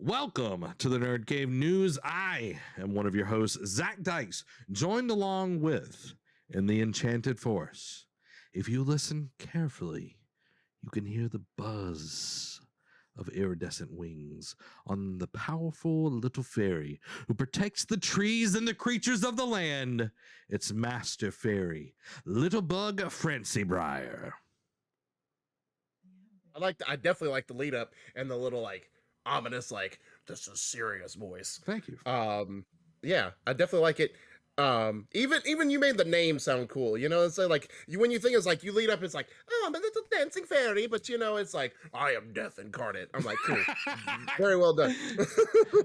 Welcome to the Nerd Cave News. I am one of your hosts, Zach Dykes, joined along with in the Enchanted Forest. If you listen carefully, you can hear the buzz of iridescent wings on the powerful little fairy who protects the trees and the creatures of the land. It's Master Fairy, Little Bug Francie Briar. I definitely like the lead up and the little ominous this is serious voice. Thank you. Yeah, I definitely like it. Even you made the name sound cool. You know, it's when you think it's you lead up, it's oh, I'm a little dancing fairy, but it's I am death incarnate. I'm like, cool, very well done.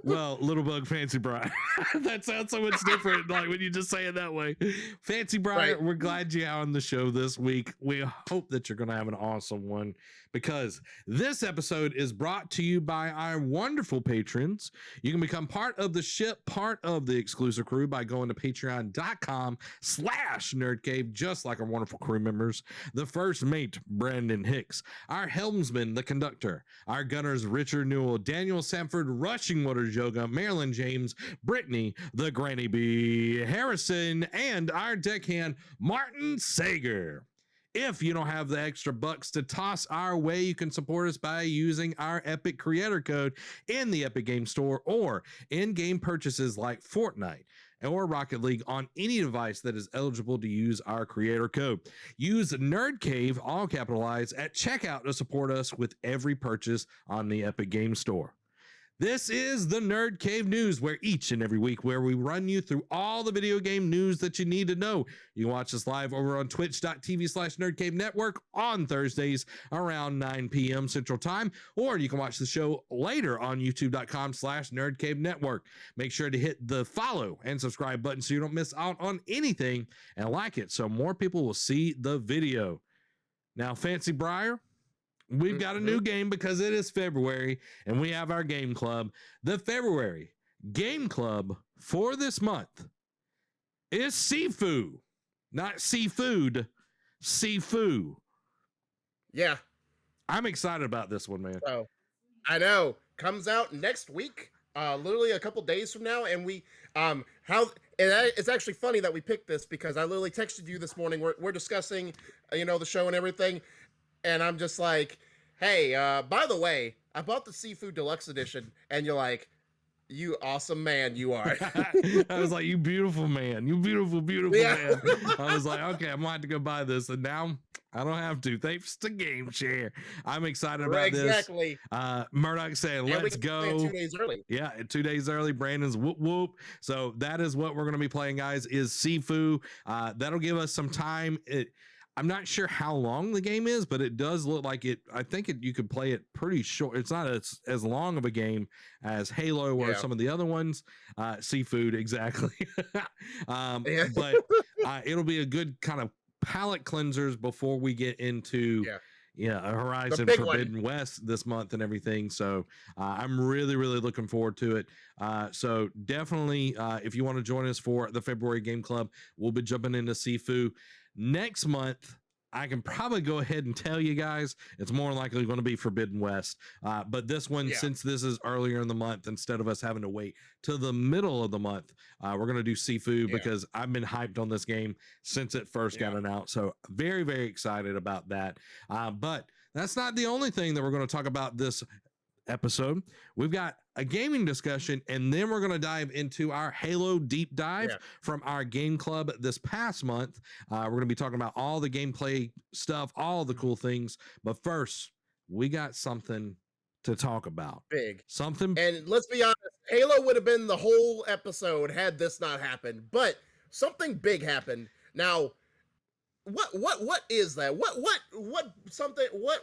Well, Little Bug Fancy Briar. That sounds so much different, when you just say it that way. Fancy Briar, right. We're glad you're on the show this week. We hope that you're going to have an awesome one, because this episode is brought to you by our wonderful patrons. You can become part of the ship, part of the exclusive crew by going to patreon.com/nerdcave, just like our wonderful crew members. The first mate, Brandon Hicks, our helmsman, the conductor, our gunners, Richard Newell, Daniel Sanford, Rushing Waters Yoga, Marilyn James, Brittany, the Granny Bee, Harrison, and our deckhand, Martin Sager. If you don't have the extra bucks to toss our way, you can support us by using our Epic Creator Code in the Epic Game Store or in-game purchases like Fortnite or Rocket League on any device that is eligible to use our creator code. Use NERDCAVE, all capitalized, at checkout to support us with every purchase on the Epic Game Store. This is the Nerd Cave News, where each and every week where we run you through all the video game news that you need to know. You can watch us live over on twitch.tv/NerdCave Network on Thursdays around 9 p.m. Central Time, or you can watch the show later on youtube.com/NerdCave Network. Make sure to hit the follow and subscribe button so you don't miss out on anything, and like it so more people will see the video. Now, Fancy Briar, we've got a new game because it is February and we have our game club. The February game club for this month is Sifu, not seafood, Sifu. Yeah. I'm excited about this one, man. Oh, I know. Comes out next week, literally a couple days from now. And it's actually funny that we picked this because I literally texted you this morning. We're discussing, the show and everything. And I'm just like, hey, by the way, I bought the Seafood Deluxe Edition. And you're like, you awesome man you are. I was like, you beautiful man. You beautiful, beautiful man. I was like, okay, I'm going to have to go buy this. And now I don't have to. Thanks to Game Share. I'm excited about this. Exactly. Murdoch saying, let's go. 2 days early. Yeah, 2 days early. Brandon's whoop whoop. So that is what we're going to be playing, guys, is Sifu. That'll give us some time. I'm not sure how long the game is, but it does look like it. I think you could play it pretty short. It's not as long of a game as Halo or some of the other ones. Seafood, exactly. But it'll be a good kind of palate cleansers before we get into a Horizon Forbidden West this month and everything. So I'm really, really looking forward to it. So definitely, if you want to join us for the February Game Club, we'll be jumping into Sifu. Next month, I can probably go ahead and tell you guys it's more likely going to be Forbidden West. But this one, since this is earlier in the month, instead of us having to wait till the middle of the month, we're going to do Sifu because I've been hyped on this game since it first got announced. So very, very excited about that. But that's not the only thing that we're going to talk about this episode. We've got a gaming discussion, and then we're going to dive into our Halo deep dive from our game club this past month. We're going to be talking about all the gameplay stuff, all the cool things. But first, we got something to talk about. Big. Something. And let's be honest, Halo would have been the whole episode had this not happened. But something big happened. Now, what is that? What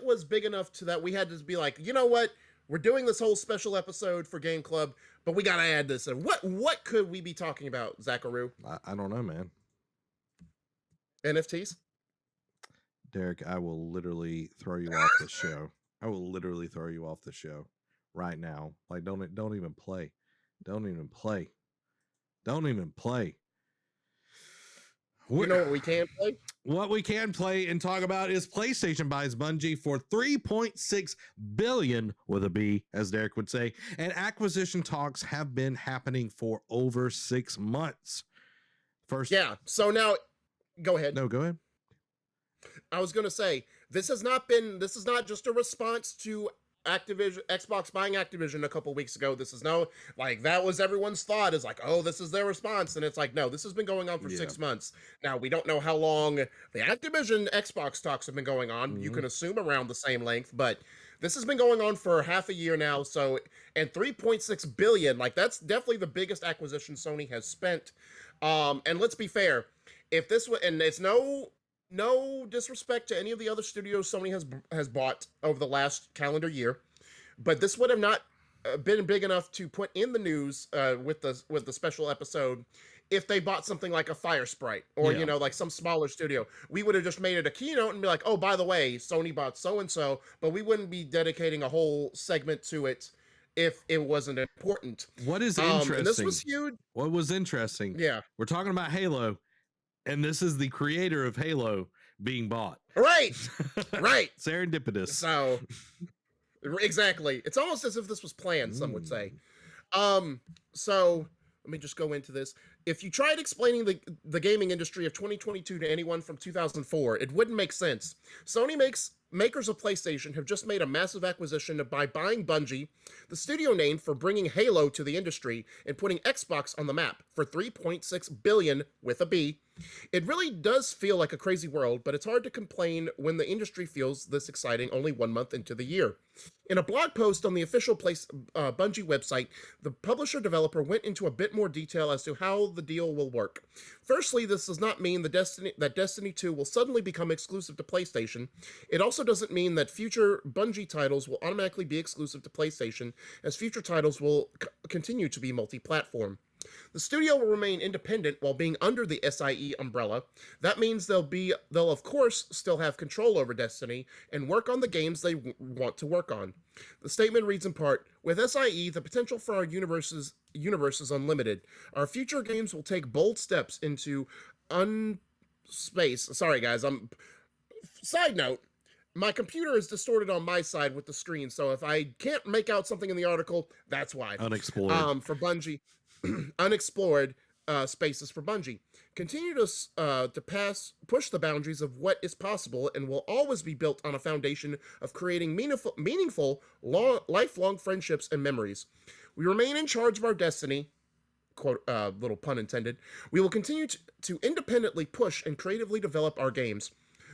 was big enough to that we had to be like, you know what? We're doing this whole special episode for Game Club, but we got to add this. And what could we be talking about, Zacharoo? I don't know, man. NFTs? Derek, I will literally throw you off the show. I will literally throw you off the show right now. Like, don't even play. Don't even play. Don't even play. You know what we can play? What we can play and talk about is PlayStation buys Bungie for 3.6 billion with a B, as Derek would say, and acquisition talks have been happening for over 6 months. First, Yeah. So now, go ahead. No, go ahead. I was going to say this is not just a response to Activision, Xbox buying Activision a couple weeks ago. This is no, like, that was everyone's thought, is like, oh, this is their response. And it's like, no, this has been going on for 6 months. Now, we don't know how long the Activision Xbox talks have been going on. You can assume around the same length, but this has been going on for half a year now. So, and 3.6 billion, like, that's definitely the biggest acquisition Sony has spent. And let's be fair, if this was, and it's no disrespect to any of the other studios Sony has bought over the last calendar year, but this would have not been big enough to put in the news with the special episode if they bought something like a Fire Sprite or you know, like some smaller studio. We would have just made it a keynote and be like, oh, by the way, Sony bought so and so, but we wouldn't be dedicating a whole segment to it if it wasn't important. What is interesting? And this was huge. What was interesting? Yeah, we're talking about Halo, and this is the creator of Halo being bought. Right. Right. Serendipitous. So exactly. It's almost as if this was planned, some would say. So let me just go into this. If you tried explaining the gaming industry of 2022 to anyone from 2004, it wouldn't make sense. Makers of PlayStation have just made a massive acquisition by buying Bungie, the studio name for bringing Halo to the industry and putting Xbox on the map for 3.6 billion with a B. It really does feel like a crazy world, but it's hard to complain when the industry feels this exciting only 1 month into the year. In a blog post on the official Bungie website, the publisher-developer went into a bit more detail as to how the deal will work. Firstly, this does not mean that Destiny 2 will suddenly become exclusive to PlayStation. It also doesn't mean that future Bungie titles will automatically be exclusive to PlayStation, as future titles will continue to be multi-platform. The studio will remain independent while being under the SIE umbrella. That means they'll of course still have control over Destiny and work on the games they want to work on. The statement reads in part, with SIE, the potential for our universe is unlimited. Our future games will take bold steps into space. Sorry guys, side note, my computer is distorted on my side with the screen, so if I can't make out something in the article, that's why. Unexplored. For Bungie. Unexplored spaces for Bungie. Continue to push the boundaries of what is possible and will always be built on a foundation of creating meaningful lifelong friendships and memories. We remain in charge of our destiny, quote, little pun intended. We will continue to independently push and creatively develop our games.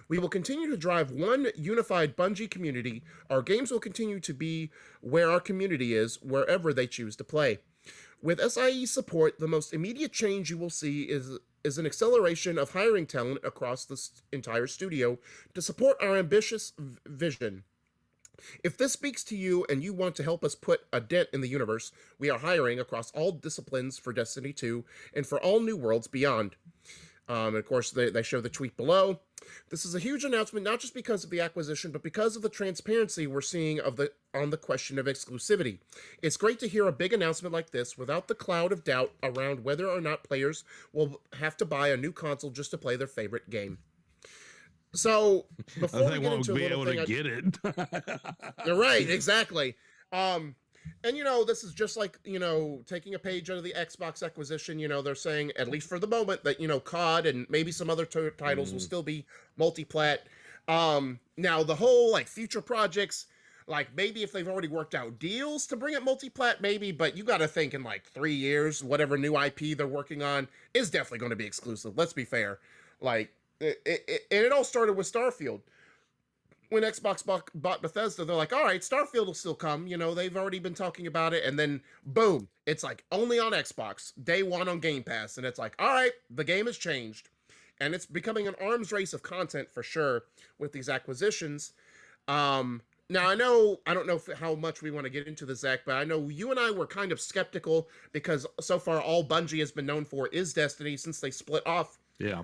We will continue to drive one unified Bungie community. Our games will continue to be where our community is, wherever they choose to play. With SIE support, the most immediate change you will see is an acceleration of hiring talent across the entire studio to support our ambitious vision. If this speaks to you and you want to help us put a dent in the universe, we are hiring across all disciplines for Destiny 2 and for all new worlds beyond. And of course, they show the tweet below. This is a huge announcement, not just because of the acquisition, but because of the transparency we're seeing on the question of exclusivity. It's great to hear a big announcement like this without the cloud of doubt around whether or not players will have to buy a new console just to play their favorite game. So before we get into a little thing, get it. You're right, exactly. And this is just like, taking a page out of the Xbox acquisition. They're saying, at least for the moment, that, COD and maybe some other titles will still be multi-plat. Now the whole future projects, maybe if they've already worked out deals to bring it multi-plat, maybe, but you got to think in 3 years, whatever new IP they're working on is definitely going to be exclusive. Let's be fair. It all started with Starfield. When Xbox bought Bethesda, they're like, all right, Starfield will still come. They've already been talking about it. And then, boom, it's only on Xbox. Day one on Game Pass. And it's all right, the game has changed. And it's becoming an arms race of content for sure with these acquisitions. Now, I don't know how much we want to get into this, Zach, but I know you and I were kind of skeptical because so far all Bungie has been known for is Destiny since they split off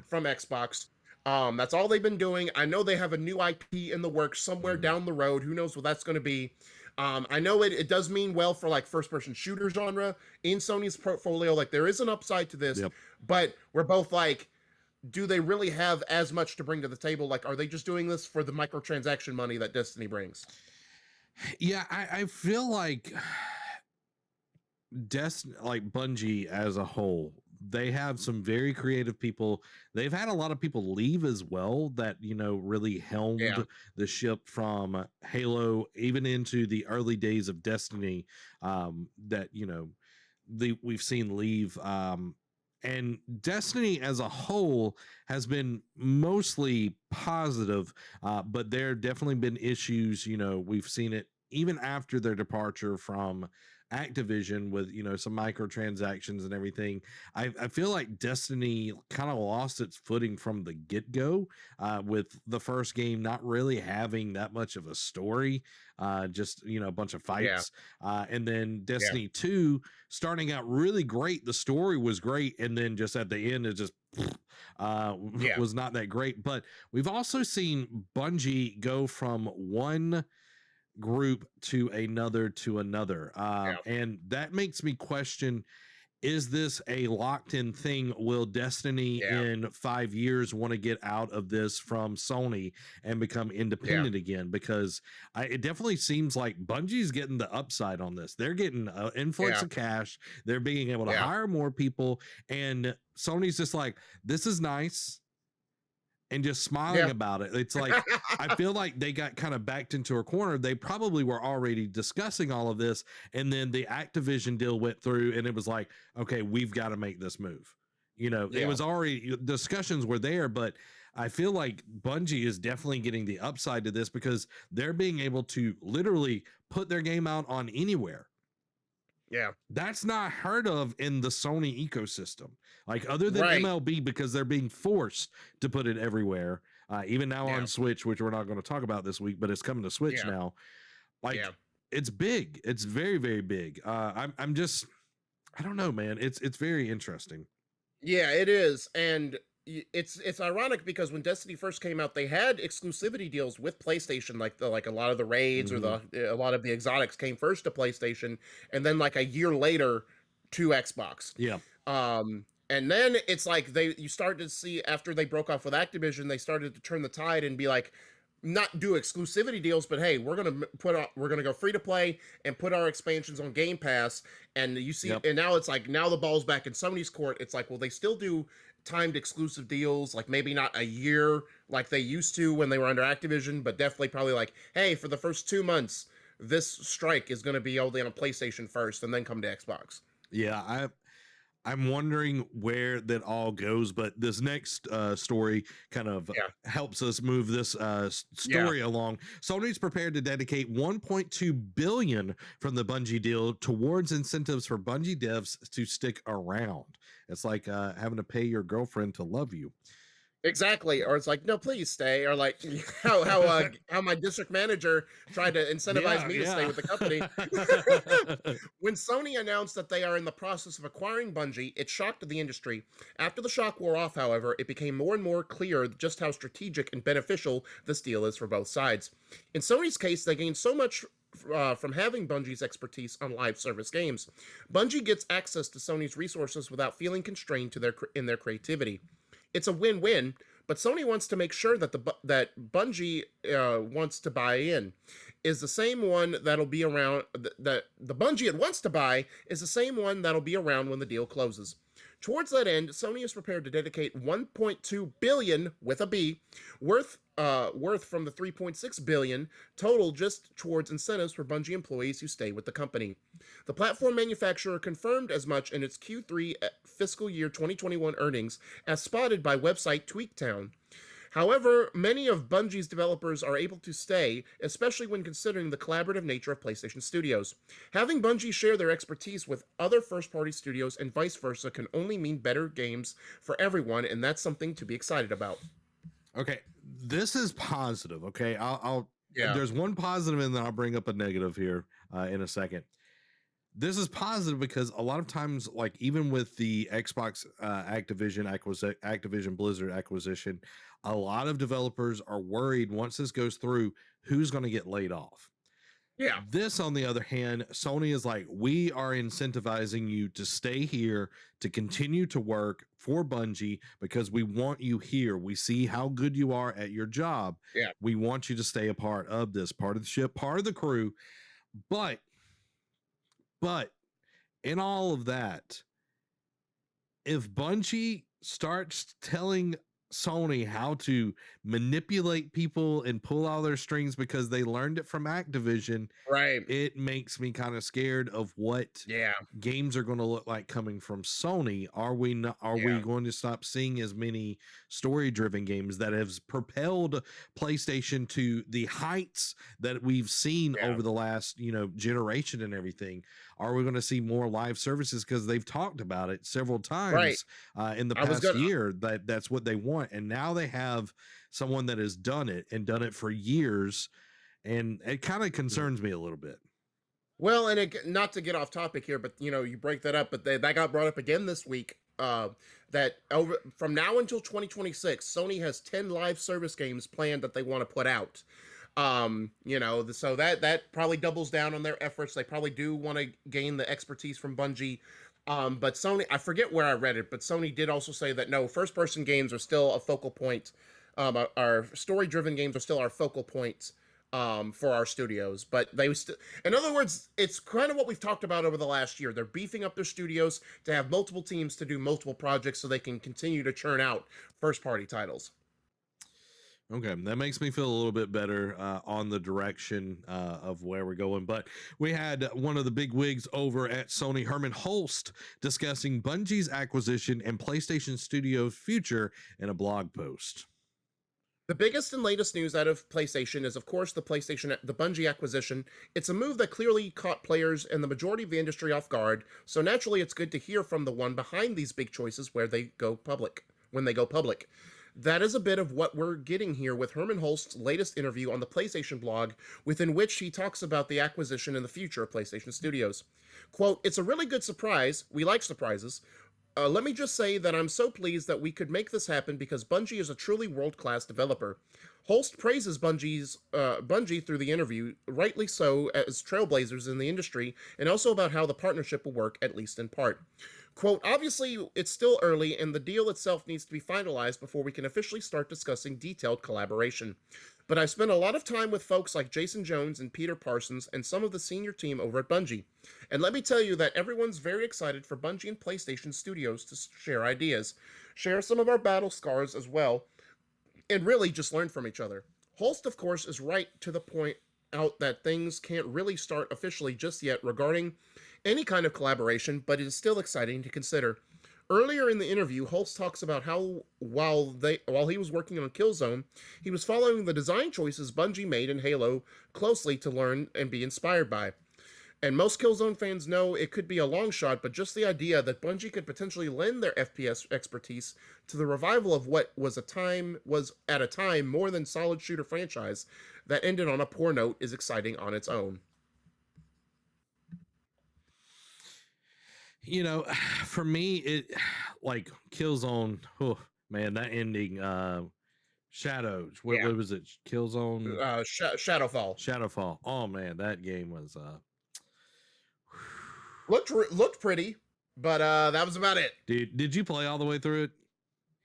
from Xbox. That's all they've been doing. I know they have a new IP in the works somewhere down the road. Who knows what that's going to be? I know it does mean well for first-person shooter genre in Sony's portfolio. There is an upside to this, but we're both do they really have as much to bring to the table? Like, are they just doing this for the microtransaction money that Destiny brings? Yeah, I feel like like Bungie as a whole, they have some very creative people. They've had a lot of people leave as well that, you know, really Yeah, helmed the ship from Halo even into the early days of Destiny, that, you know, we've seen leave. And Destiny as a whole has been mostly positive, but there have definitely been issues. You know, we've seen it even after their departure from Activision with, you know, some microtransactions and everything. I feel like Destiny kind of lost its footing from the get-go, with the first game not really having that much of a story, just, you know, a bunch of yeah, fights, and then yeah, Destiny 2 starting out really great. The story was great, and then just at the end it just yeah, was not that great. But we've also seen Bungie go from one group to another, yeah, and that makes me question, is this a locked in thing? Will Destiny yeah, in 5 years want to get out of this from Sony and become yeah, independent again? Because it definitely seems like Bungie's getting the upside on this. They're getting an influx yeah, of cash. They're being able to yeah, hire more people, and Sony's just like, this is nice, and just smiling yeah, about it. It's like, I feel like they got kind of backed into a corner. They probably were already discussing all of this, and then the Activision deal went through, and it was like, okay, we've got to make this move. You know, it yeah, was already, discussions were there, but I feel like Bungie is definitely getting the upside to this because they're being able to literally put their game out on anywhere. yeah. That's not heard of in the Sony ecosystem. Like, other than Right. MLB, because they're being forced to put it everywhere. Even now Yeah, on Switch, which we're not going to talk about this week, but it's coming to Switch yeah, now. yeah. Like, it's big. It's very, very big. I'm just, I don't know, man. It's very interesting. Yeah, it is, and it's ironic because when Destiny first came out, they had exclusivity deals with PlayStation, like a lot of the raids or Hmm. a lot of the exotics came first to PlayStation, and then like a year later to Xbox. Yeah. And then it's like you started to see after they broke off with Activision, they started to turn the tide and be like, not do exclusivity deals, but hey, we're gonna go free to play and put our expansions on Game Pass. And you see, Yep. and now it's like now the ball's back in Sony's court. It's like, well, they still do timed exclusive deals, like maybe not a year like they used to when they were under Activision, but definitely probably like, hey, for the first 2 months, this strike is gonna be only on PlayStation first, and then come to Xbox. Yeah. I'm wondering where that all goes, but this next story kind of Yeah, helps us move this yeah. story along. Sony's prepared to dedicate 1.2 billion from the Bungie deal towards incentives for Bungie devs to stick around. It's like having to pay your girlfriend to love you. Exactly, or it's like, no, please stay, or like how my district manager tried to incentivize Yeah, me to stay yeah. with the company. When Sony announced that they are in the process of acquiring Bungie, it shocked the industry. After the shock wore off, however, it became more and more clear just how strategic and beneficial this deal is for both sides. In Sony's case, they gained so much from having Bungie's expertise on live service games. Bungie gets access to Sony's resources without feeling constrained to in their creativity. It's a win-win, but Sony wants to make sure that that Bungie wants to buy in is the same one that'll be around. That the Bungie it wants to buy is the same one that'll be around when the deal closes. Towards that end, Sony is prepared to dedicate 1.2 billion with a B worth from the 3.6 billion total just towards incentives for Bungie employees who stay with the company. The platform manufacturer confirmed as much in its Q3 fiscal year 2021 earnings, as spotted by website Tweaktown. However, many of Bungie's developers are able to stay, especially when considering the collaborative nature of PlayStation Studios. Having Bungie share their expertise with other first-party studios and vice versa can only mean better games for everyone, and that's something to be excited about. Okay, this is positive. Okay, I'll Yeah, there's one positive, and then I'll bring up a negative here in a second. This is positive because a lot of times, like even with the Xbox Activision Blizzard acquisition, a lot of developers are worried once this goes through, who's going to get laid off. Yeah. This, on the other hand, Sony is like, we are incentivizing you to stay here, to continue to work for Bungie because we want you here. We see how good you are at your job. Yeah. We want you to stay a part of this, part of the ship, part of the crew. But in all of that, if Bungie starts telling Sony how to manipulate people and pull all their strings because they learned it from Activision, Right. it makes me kind of scared of what Yeah. games are going to look like coming from Sony. Are we not, are we going to stop seeing as many story driven games that have propelled PlayStation to the heights that we've seen over the last, generation and everything? Are we going to see more live services? Because they've talked about it several times in the past year that's what they want. And now they have someone that has done it and done it for years. And it kind of concerns me a little bit. Well, and not to get off topic here, but you break that up, but that got brought up again this week. That from now until 2026, Sony has 10 live service games planned that they want to put out. So that probably doubles down on their efforts. They probably do want to gain the expertise from Bungie. But Sony, I forget where I read it, but Sony did also say that no, first-person games are still a focal point. Our story-driven games are still our focal point for our studios. But they in other words, it's kind of what we've talked about over the last year. They're beefing up their studios to have multiple teams to do multiple projects so they can continue to churn out first-party titles. Okay, that makes me feel a little bit better on the direction of where we're going. But we had one of the big wigs over at Sony, Herman Holst, discussing Bungie's acquisition and PlayStation Studios' future in a blog post. The biggest and latest news out of PlayStation is, of course, the Bungie acquisition. It's a move that clearly caught players and the majority of the industry off guard, so naturally it's good to hear from the one behind these big choices when they go public. That is a bit of what we're getting here with Herman Holst's latest interview on the PlayStation blog, within which he talks about the acquisition and the future of PlayStation Studios. Quote, "It's a really good surprise. We like surprises. Let me just say that I'm so pleased that we could make this happen because Bungie is a truly world-class developer." Holst praises Bungie through the interview, rightly so, as trailblazers in the industry, and also about how the partnership will work, at least in part. Quote, "Obviously, it's still early, and the deal itself needs to be finalized before we can officially start discussing detailed collaboration. But I've spent a lot of time with folks like Jason Jones and Peter Parsons and some of the senior team over at Bungie. And let me tell you that everyone's very excited for Bungie and PlayStation Studios to share ideas, share some of our battle scars as well, and really just learn from each other." Holst, of course, is right to the point out that things can't really start officially just yet regarding any kind of collaboration, but it is still exciting to consider. Earlier in the interview, Holst talks about how while he was working on Killzone, he was following the design choices Bungie made in Halo closely to learn and be inspired by. And most Killzone fans know it could be a long shot, but just the idea that Bungie could potentially lend their FPS expertise to the revival of what was at a time more than solid shooter franchise that ended on a poor note is exciting on its own. For me, it like Killzone. Oh man, that ending. Shadows. What was it? Killzone. Shadowfall. Oh man, that game was looked pretty, but that was about it. Dude, did you play all the way through it?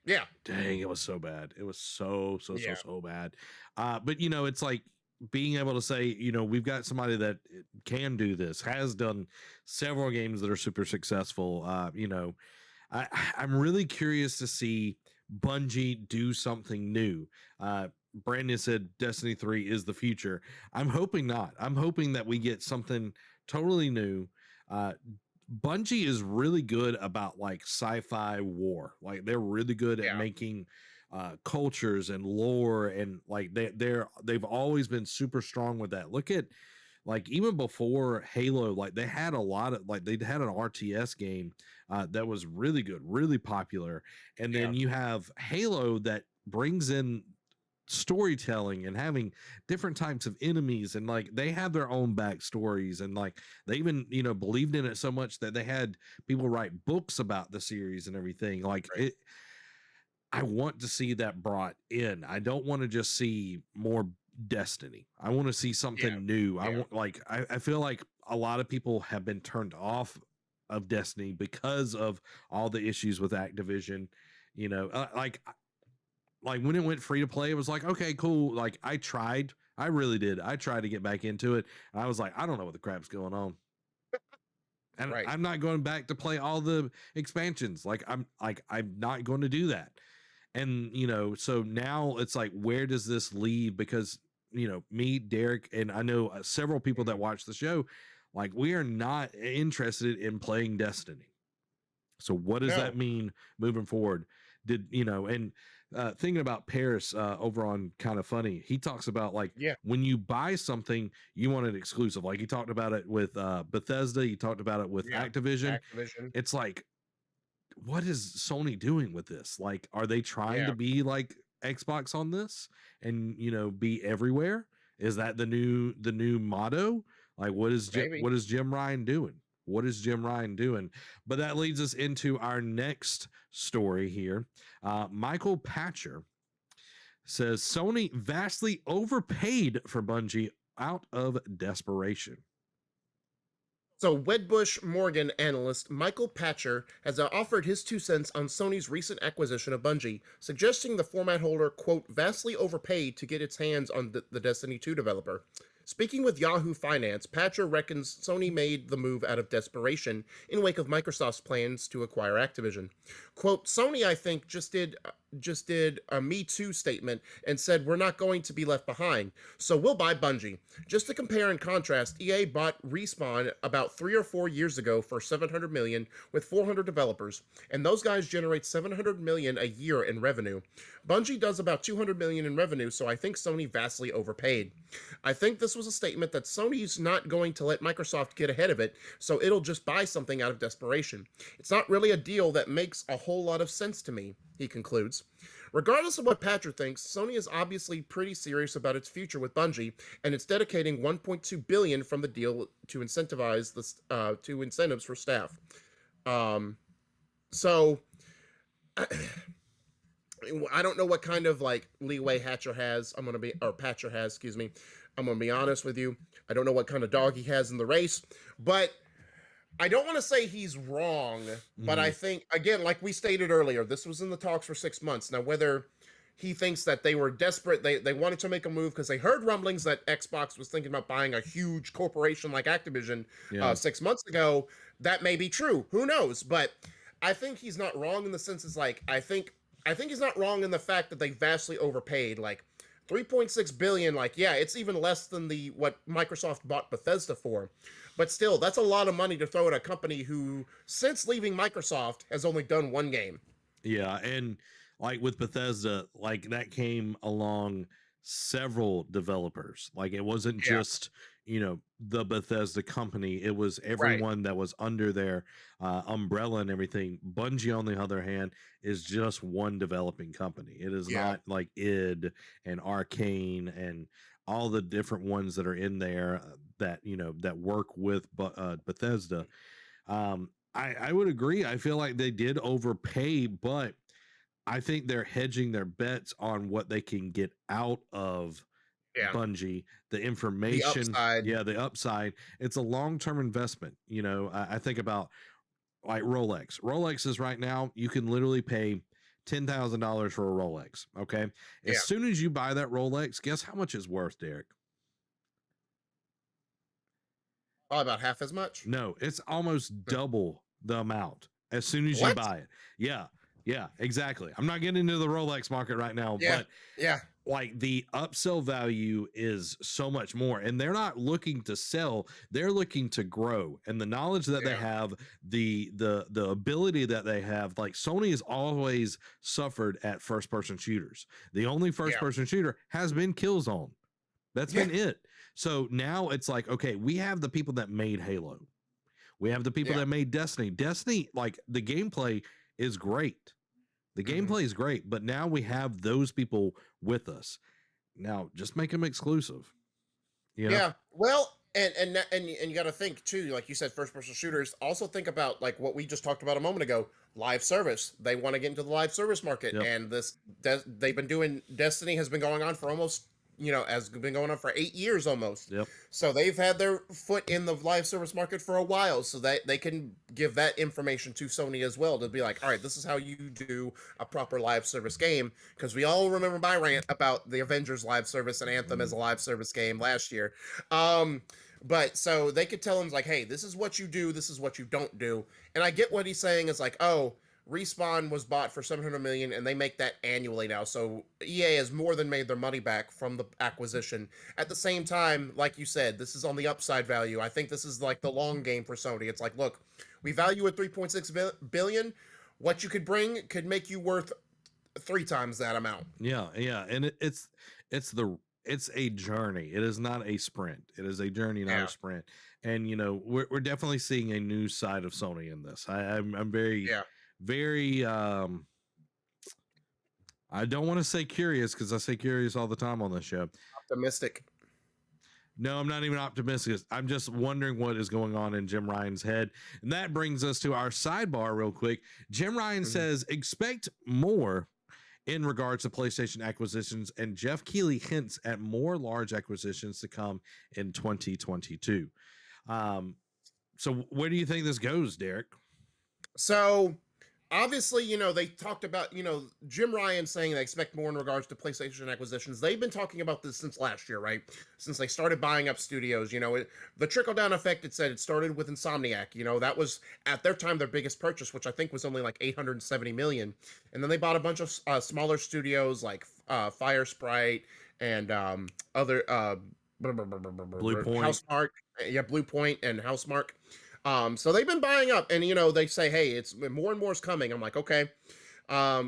Yeah. Dang, it was so bad. It was so bad. But it's like being able to say, we've got somebody that can do this, has done several games that are super successful. I'm really curious to see Bungie do something new. Brandon said Destiny 3 is the future. I'm hoping not. I'm hoping that we get something totally new. Bungie is really good about like sci-fi war. Like they're really good at making cultures and lore, and like they've always been super strong with that. Look at like even before Halo, like they had a lot of like they had an RTS game that was really good, really popular, and then you have Halo that brings in storytelling and having different types of enemies, and like they have their own backstories, and like they even believed in it so much that they had people write books about the series and everything. Like I want to see that brought in. I don't want to just see more Destiny. I want to see something new. I want, like, I feel like a lot of people have been turned off of Destiny because of all the issues with Activision. You know, like when it went free to play, it was like, okay, cool. Like I really did. I tried to get back into it. And I was like, I don't know what the crap's going on. And I'm not going back to play all the expansions. I'm not going to do that. And, you know, so now it's like, where does this lead? Because, you know, me, Derek, and I know several people that watch the show, like, we are not interested in playing Destiny. So what does that mean moving forward? Did, you know, and thinking about Paris over on Kind of Funny, he talks about, like, when you buy something, you want it exclusive. Like, he talked about it with Bethesda. He talked about it with Activision. It's like, what is Sony doing with this? Like, are they trying to be like Xbox on this and, you know, be everywhere? Is that the new motto? Like, what is Jim Ryan doing? What is Jim Ryan doing? But that leads us into our next story here. Michael Patcher says Sony vastly overpaid for Bungie out of desperation. So Wedbush Morgan analyst Michael Patcher has offered his 2 cents on Sony's recent acquisition of Bungie, suggesting the format holder, quote, vastly overpaid to get its hands on the Destiny 2 developer. Speaking with Yahoo Finance, Patcher reckons Sony made the move out of desperation in wake of Microsoft's plans to acquire Activision. Quote, Sony, I think, just did a Me Too statement and said we're not going to be left behind, so we'll buy Bungie. Just to compare and contrast, EA bought Respawn about 3 or 4 years ago for $700 million with 400 developers, and those guys generate $700 million a year in revenue. Bungie does about $200 million in revenue, so I think Sony vastly overpaid. I think this was a statement that Sony's not going to let Microsoft get ahead of it, so it'll just buy something out of desperation. It's not really a deal that makes a whole lot of sense to me, he concludes. Regardless of what Patcher thinks, Sony is obviously pretty serious about its future with Bungie, and it's dedicating $1.2 billion from the deal to incentivize to incentives for staff. So I don't know what kind of like leeway Patcher has. I'm gonna be honest with you. I don't know what kind of dog he has in the race, but I don't want to say he's wrong, but I think, again, like we stated earlier, this was in the talks for 6 months. Now, whether he thinks that they were desperate, they wanted to make a move because they heard rumblings that Xbox was thinking about buying a huge corporation like Activision 6 months ago, that may be true. Who knows? But I think he's not wrong in the sense is like, I think he's not wrong in the fact that they vastly overpaid. Like, 3.6 billion, like, yeah, it's even less than what Microsoft bought Bethesda for. But still, that's a lot of money to throw at a company who, since leaving Microsoft, has only done one game. Yeah, and like with Bethesda, like that came along several developers. Like, it wasn't just, you know, the Bethesda company. It was everyone that was under their umbrella and everything. Bungie, on the other hand, is just one developing company. It is not like id and Arcane and all the different ones that are in there that, you know, that work with Bethesda. I would agree. I feel like they did overpay, but I think they're hedging their bets on what they can get out of Bungie, the information, the upside. It's a long-term investment. You know, I think about like Rolex. Rolex is right now, you can literally pay $10,000 for a Rolex. Okay. As soon as you buy that Rolex, guess how much it's worth, Derek? Probably about half as much. No, it's almost double the amount as soon as you buy it. Yeah, exactly. I'm not getting into the Rolex market right now, but like the upsell value is so much more, and they're not looking to sell, they're looking to grow. And the knowledge that they have, the ability that they have, like Sony has always suffered at first person shooters. The only first person shooter has been Killzone. That's been it. So now it's like, okay, we have the people that made Halo. We have the people that made Destiny. Destiny, like the gameplay is great. The gameplay is great, but now we have those people with us. Now, just make them exclusive. You know? Yeah. Well, and you got to think too, like you said, first person shooters. Also think about like what we just talked about a moment ago, live service. They want to get into the live service market, and they've been doing. Destiny has been going on for almost has been going on for 8 years almost. Yep. So they've had their foot in the live service market for a while, so that they can give that information to Sony as well to be like, all right, this is how you do a proper live service game. Because we all remember my rant about the Avengers live service and Anthem as a live service game last year. But so they could tell him like, hey, this is what you do, this is what you don't do. And I get what he's saying is like, oh, Respawn was bought for 700 million and they make that annually now. So EA has more than made their money back from the acquisition. At the same time, like you said, this is on the upside value. I think this is like the long game for Sony. It's like, look, we value at 3.6 billion. What you could bring could make you worth 3 times that amount. Yeah, and it's a journey. It is not a sprint. It is a journey, not a sprint. And we're definitely seeing a new side of Sony in this. I'm very very I don't want to say curious because I say curious all the time on this show. Optimistic. No, I'm not even optimistic. I'm just wondering what is going on in Jim Ryan's head. And that brings us to our sidebar real quick. Jim Ryan says expect more in regards to PlayStation acquisitions, and Jeff Keighley hints at more large acquisitions to come in 2022. So where do you think this goes, Derek? So obviously, they talked about, Jim Ryan saying they expect more in regards to PlayStation acquisitions. They've been talking about this since last year, right? Since they started buying up studios, the trickle-down effect, it said it started with Insomniac. That was, at their time, their biggest purchase, which I think was only like 870 million. And then they bought a bunch of smaller studios like Fire Sprite and other Blue Point. Housemark. Yeah, Blue Point and Housemark. So they've been buying up, and they say, hey, it's more and more is coming. I'm like, okay,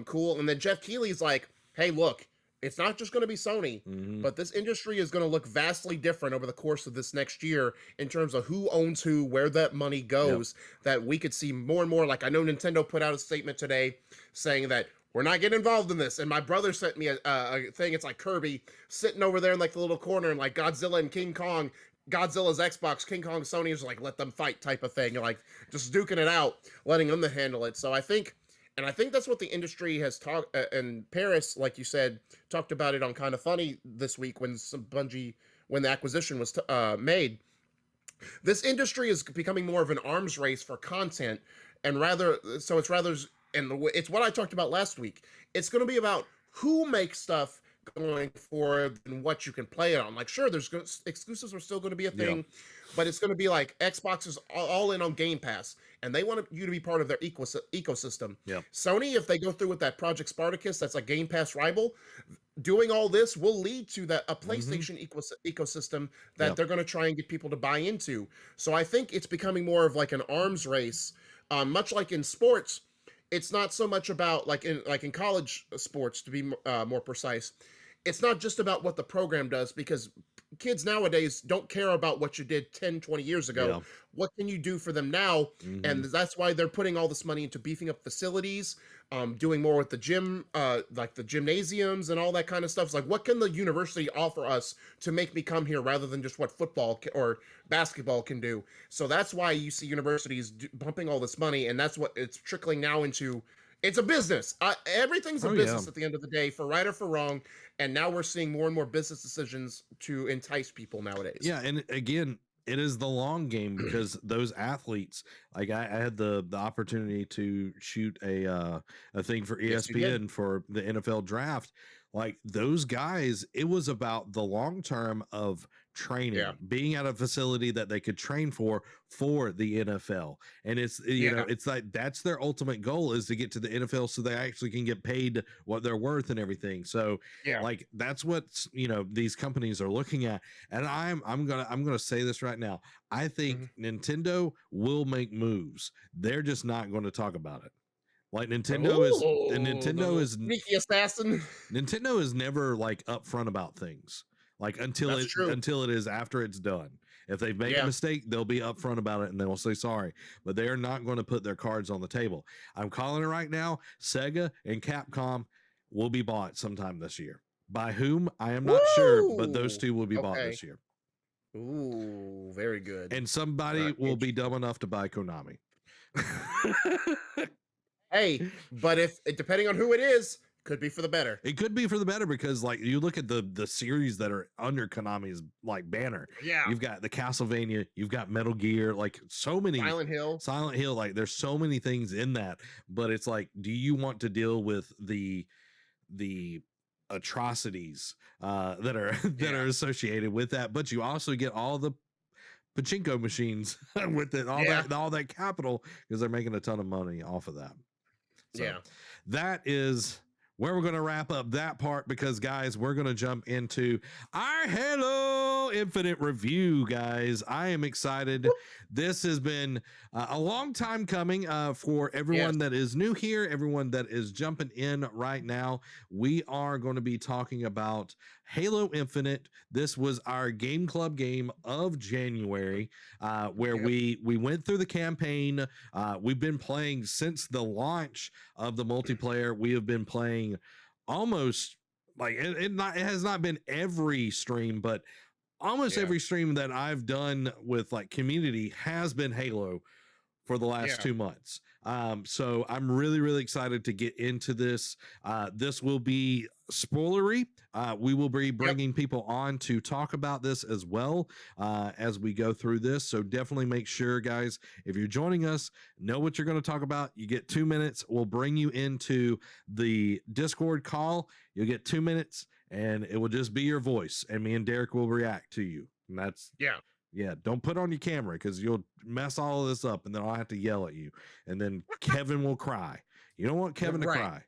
cool. And then Jeff Keighley's like, hey, look, it's not just going to be Sony, but this industry is going to look vastly different over the course of this next year in terms of who owns who, where that money goes, that we could see more and more. Like, I know Nintendo put out a statement today saying that we're not getting involved in this. And my brother sent me a thing. It's like Kirby sitting over there in like the little corner, and like Godzilla and King Kong, Godzilla's Xbox, King Kong, Sony is like, let them fight type of thing. Like just duking it out, letting them handle it. So I think that's what the industry has talked, and Paris, like you said, talked about it on Kind of Funny this week when Bungie, when the acquisition was made. This industry is becoming more of an arms race for content, and it's what I talked about last week. It's going to be about who makes stuff going forward and what you can play it on. Like, sure, exclusives are still going to be a thing, but it's going to be like Xbox is all in on Game Pass, and they want you to be part of their ecosystem. Sony, if they go through with that Project Spartacus, that's a Game Pass rival, doing all this will lead to a PlayStation ecosystem that they're going to try and get people to buy into. So I think it's becoming more of like an arms race, much like in sports. It's not so much about like in college sports, to be more precise. It's not just about what the program does, because kids nowadays don't care about what you did 10, 20 years ago. What can you do for them now? And that's why they're putting all this money into beefing up facilities, doing more with the gym, like the gymnasiums and all that kind of stuff. It's like, what can the university offer us to make me come here rather than just what football or basketball can do? So that's why you see universities bumping all this money, and that's what it's trickling now into. It's a business. Everything's a business at the end of the day, for right or for wrong. And now we're seeing more and more business decisions to entice people nowadays. Yeah, and again, it is the long game, because those athletes, like I had the opportunity to shoot a thing for ESPN for the NFL draft. Like those guys, it was about the long term of training, being at a facility that they could train for the NFL. And it's, it's like, that's their ultimate goal, is to get to the NFL so they actually can get paid what they're worth and everything. So like, that's what, these companies are looking at. And I'm going to say this right now. I think Nintendo will make moves. They're just not going to talk about it. Like Nintendo is sneaky assassin. Nintendo is never like upfront about things, like until it is after it's done. If they've made a mistake, they'll be upfront about it and they will say sorry, but they are not going to put their cards on the table. I'm calling it right now. Sega and Capcom will be bought sometime this year. By whom, I am not sure, but those two will be bought this year. Ooh, very good. And somebody will be dumb enough to buy Konami. Hey, but if depending on who it is, Could be for the better. It could be for the better because, like, you look at the series that are under Konami's like banner. Yeah. You've got the Castlevania, you've got Metal Gear, like so many Silent Hill. Like there's so many things in that. But it's like, do you want to deal with the atrocities that are are associated with that? But you also get all the pachinko machines with it, all that capital, because they're making a ton of money off of that. So that is where we're going to wrap up that part, because guys, we're going to jump into our Halo Infinite review. Guys, I am excited. This has been a long time coming for everyone that is new here, everyone that is jumping in right now. We are going to be talking about Halo Infinite. This was our game club game of January, where we went through the campaign. We've been playing since the launch of the multiplayer. We have been playing almost like it has not been every stream, but almost every stream that I've done with like community has been Halo for the last 2 months. So I'm really, really excited to get into this. This will be spoilery. We will be bringing people on to talk about this as well as we go through this. So definitely make sure, guys, if you're joining us, know what you're going to talk about. You get 2 minutes. We'll bring you into the Discord call. You'll get 2 minutes and it will just be your voice, and me and Derek will react to you. And that's don't put on your camera because you'll mess all of this up and then I'll have to yell at you. And then Kevin will cry. You don't want Kevin to cry.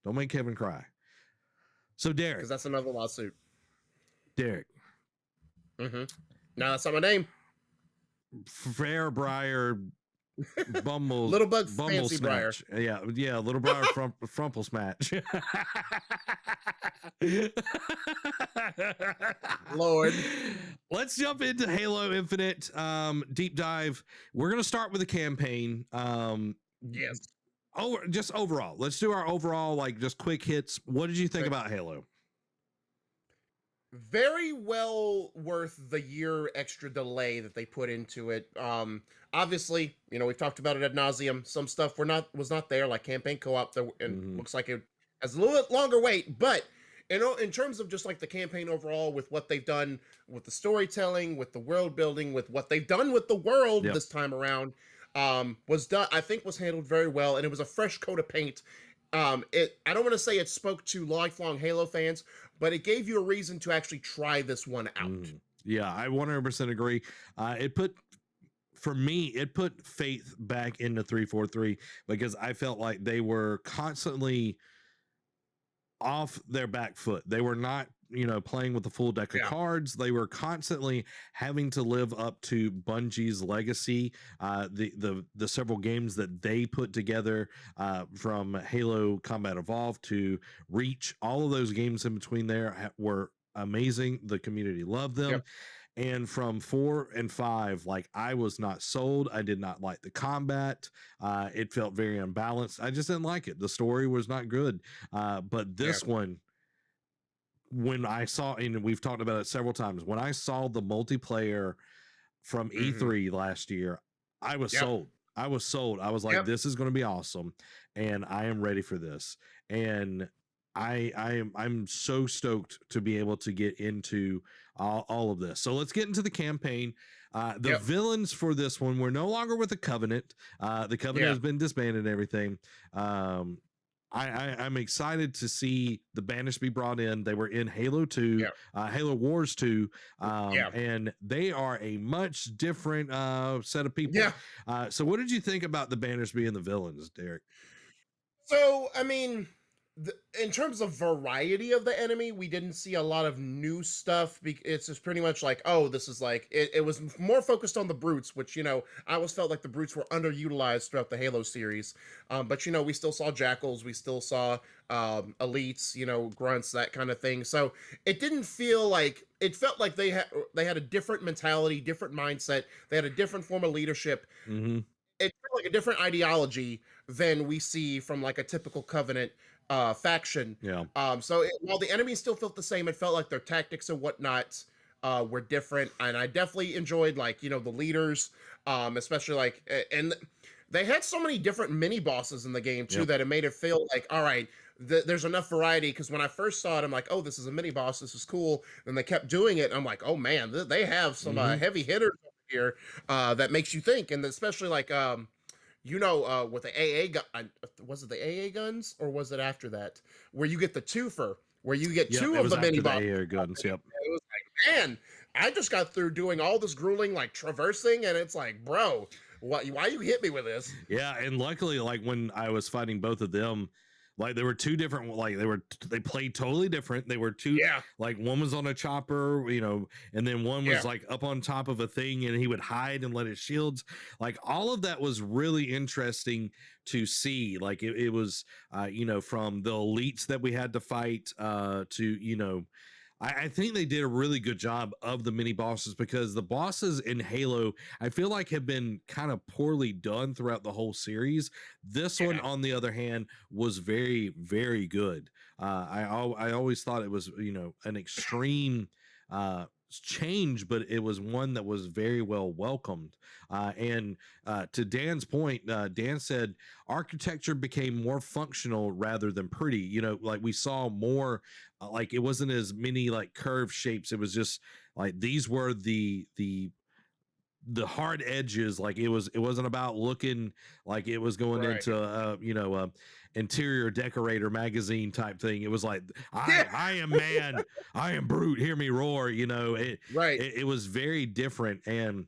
Don't make Kevin cry. So Derek. Because that's another lawsuit. Derek. No, that's not my name. Fairbriar Bumble. Little Bug Bumble Fancy Briar. Snatch. Yeah, Little Briar Frumple Smatch. Lord. Let's jump into Halo Infinite deep dive. We're gonna start with the campaign. Yes. Just overall. Let's do our overall, like, just quick hits. What did you think about Halo? Very well worth the year extra delay that they put into it. Obviously, you know, we've talked about it ad nauseum. Some stuff was not there, like campaign co-op, and looks like it has a little bit longer wait. But you know, in terms of just like the campaign overall, with what they've done with the storytelling, with the world building, with what they've done with the world this time around, was handled very well, and it was a fresh coat of paint. I don't want to say it spoke to lifelong Halo fans, but it gave you a reason to actually try this one out. Yeah, I 100% agree. It put faith back into 343 because I felt like they were constantly off their back foot. They were not, playing with the full deck of cards. They were constantly having to live up to Bungie's legacy, the several games that they put together, from Halo Combat Evolved to Reach. All of those games in between there were amazing. The community loved them. And from 4 and 5, like, I was not sold. I did not like the combat. It felt very unbalanced. I just didn't like it. The story was not good. But this one, when I saw, and we've talked about it several times, when I saw the multiplayer from E3 last year, I was sold. I was sold. I was like, this is going to be awesome. And I am ready for this. And I'm so stoked to be able to get into all of this. So let's get into the campaign. The villains for this one, we're no longer with the Covenant. The Covenant has been disbanded and everything. I'm excited to see the Banished be brought in. They were in Halo 2, Halo Wars 2, and they are a much different set of people. So what did you think about the Banished being the villains, Derek? So, I mean, in terms of variety of the enemy, we didn't see a lot of new stuff. It's just pretty much like, this is like, it was more focused on the brutes, which, I always felt like the brutes were underutilized throughout the Halo series. But, we still saw jackals, we still saw elites, grunts, that kind of thing. So it didn't feel like, it felt like they had a different mentality, different mindset. They had a different form of leadership. It felt like a different ideology than we see from like a typical Covenant faction. So while the enemy still felt the same, it felt like their tactics and whatnot were different. And I definitely enjoyed, like, the leaders, especially like, and they had so many different mini bosses in the game too Yep. that it made it feel like, all right, there's enough variety. Because when I first saw it, I'm like, oh, this is a mini boss. This is cool. And they kept doing it. I'm like, oh man, they have some Hmm. heavy hitters over here that makes you think, and especially like with the AA gun, was it the AA guns or was it after that where you get the twofer, where you get Yep. two It of was the mini after the bosses? air guns. Yep. It was like, man, I just got through doing all this grueling like traversing, and it's like, bro, why you hit me with this? Yeah, and luckily, like when I was fighting both of them, like there were two different, like they played totally different. They were two, Yeah, like one was on a chopper, and then one was yeah, like up on top of a thing, and he would hide and let his shields. Like all of that was really interesting to see. Like it was, from the elites that we had to fight, to I think they did a really good job of the mini bosses, because the bosses in Halo, I feel like, have been kind of poorly done throughout the whole series. This one, yeah, on the other hand, was very, very good. I always thought it was, an extreme change, but it was one that was very well welcomed. And to Dan's point, Dan said architecture became more functional rather than pretty. Like we saw more, like it wasn't as many like curved shapes. It was just like these were the hard edges. Like it wasn't about looking like it was going right, into interior decorator magazine type thing. It was like I yeah, I am man, I am brute, hear me roar. right, It was very different. And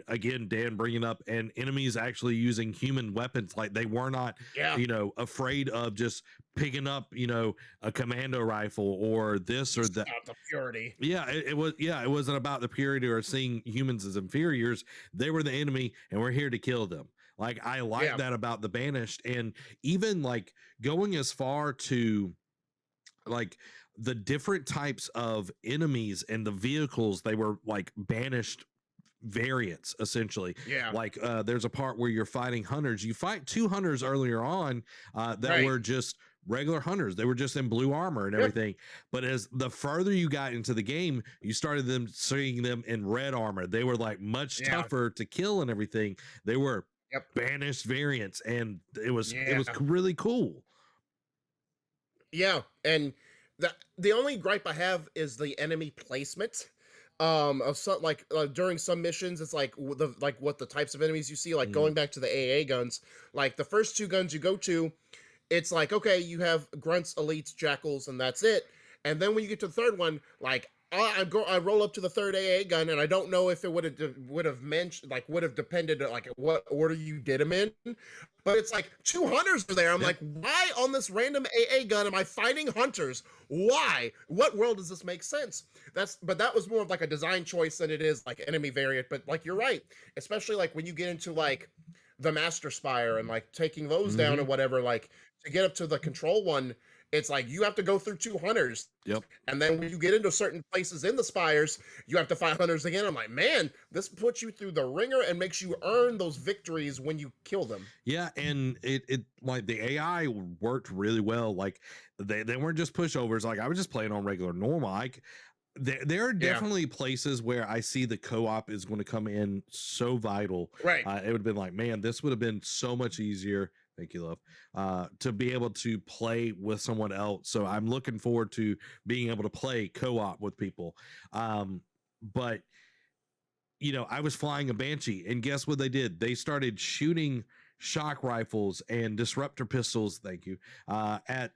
again, Dan bringing up, and enemies actually using human weapons. Like they were not, yeah. afraid of just picking up, a commando rifle or this or It's that. about the purity. Yeah, it wasn't about the purity or seeing humans as inferiors. They were the enemy, and we're here to kill them. Like I like Yeah, that about the Banished, and even like going as far to like the different types of enemies and the vehicles. They were like Banished variants, essentially. yeah, Like there's a part where you're fighting hunters. You fight two hunters earlier on that right. were just regular hunters. They were just in blue armor and Yep, everything. But as the further you got into the game, you started seeing them in red armor. They were like much yeah, tougher to kill and everything. They were yep, Banished variants, and it was yeah. really cool. Yeah, and the only gripe I have is the enemy placement. Of some like during some missions, it's like what the types of enemies you see. Like Mm, going back to the AA guns, like the first two guns you go to, it's like, okay, you have grunts, elites, jackals, and that's it. And then when you get to the third one, like I roll up to the third AA gun, and I don't know if it would have mentioned, like would have depended on like what order you did them in, but it's like two hunters are there. I'm yep. like, why on this random AA gun am I fighting hunters? Why? What world does this make sense? But that was more of like a design choice than it is like enemy variant. But like you're right, especially like when you get into like the Master Spire and like taking those down or Hmm. whatever, like to get up to the control one, it's like you have to go through two hunters. Yep. And then when you get into certain places in the spires, you have to fight hunters again. I'm like, man, this puts you through the ringer and makes you earn those victories when you kill them. Yeah, and it like the AI worked really well. Like they weren't just pushovers. Like I was just playing on regular normal. Like there are Yeah, definitely places where I see the co-op is going to come in so vital. right. It would have been like, man, this would have been so much easier. Thank you, love. To be able to play with someone else. So I'm looking forward to being able to play co-op with people. But I was flying a Banshee, and guess what they did? They started shooting shock rifles and disruptor pistols, thank you, at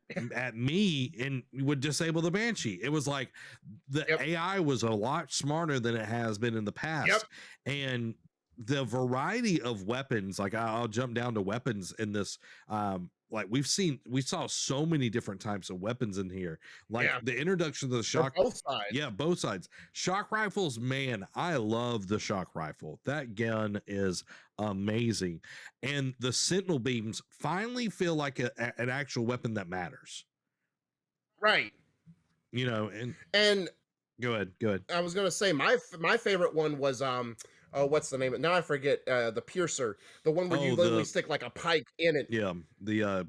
me, and would disable the Banshee. It was like the Yep, AI was a lot smarter than it has been in the yep, past. And the variety of weapons, like I'll jump down to weapons in this. Like we saw so many different types of weapons in here. Like yeah. the introduction to the For shock. both sides. Yeah, both sides. Shock rifles, man, I love the shock rifle. That gun is amazing. And the sentinel beams finally feel like an actual weapon that matters. Right. And And go ahead, go ahead. I was gonna say my favorite one was oh, what's the name? Now I forget. The piercer, the one where you Oh, literally stick like a pike in it. the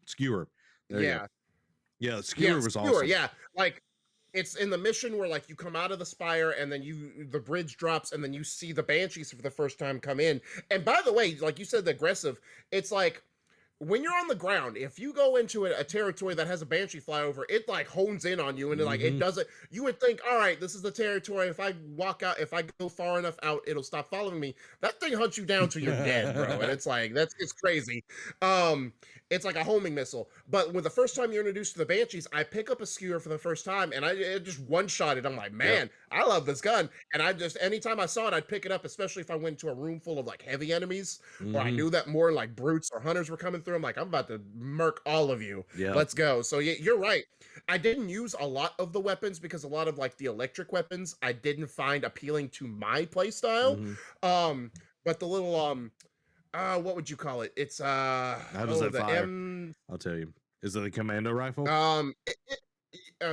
skewer. There you go. Yeah, Yeah, the yeah, skewer was skewer. awesome. Yeah, like it's in the mission where like you come out of the spire and then the bridge drops and then you see the banshees for the first time come in. And by the way, like you said, the aggressive, it's like when you're on the ground, if you go into a territory that has a banshee flyover, it like hones in on you and like it doesn't. You would think, all right, this is the territory. If I walk out, if I go far enough out, it'll stop following me. That thing hunts you down till you're dead, bro. And it's like it's crazy. It's like a homing missile. But when the first time you're introduced to the banshees, I pick up a skewer for the first time and it just one shot it. I'm like, man, I love this gun. And I just anytime I saw it, I'd pick it up, especially if I went to a room full of like heavy enemies, or I knew that more like brutes or hunters were coming through. I'm like, I'm about to murk all of you. Yeah. Let's go. So yeah, you're right. I didn't use a lot of the weapons because a lot of like the electric weapons I didn't find appealing to my playstyle. But the little what would you call it? It's how does that fire? I'll tell you. Is it a commando rifle?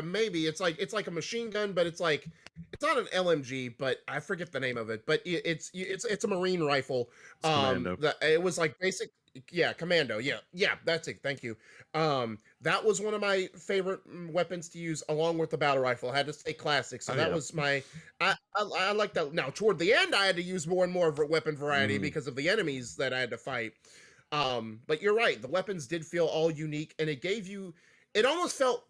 Maybe it's like a machine gun, but it's like it's not an LMG, but I forget the name of it. But it's a marine rifle. Commando. It was like basic. Yeah, commando. Yeah, that's it. Thank you. That was one of my favorite weapons to use, along with the battle rifle. I had to stay classic, so that was my. I like that. Now, toward the end, I had to use more and more weapon variety because of the enemies that I had to fight. But you're right. The weapons did feel all unique, and it gave you. It almost felt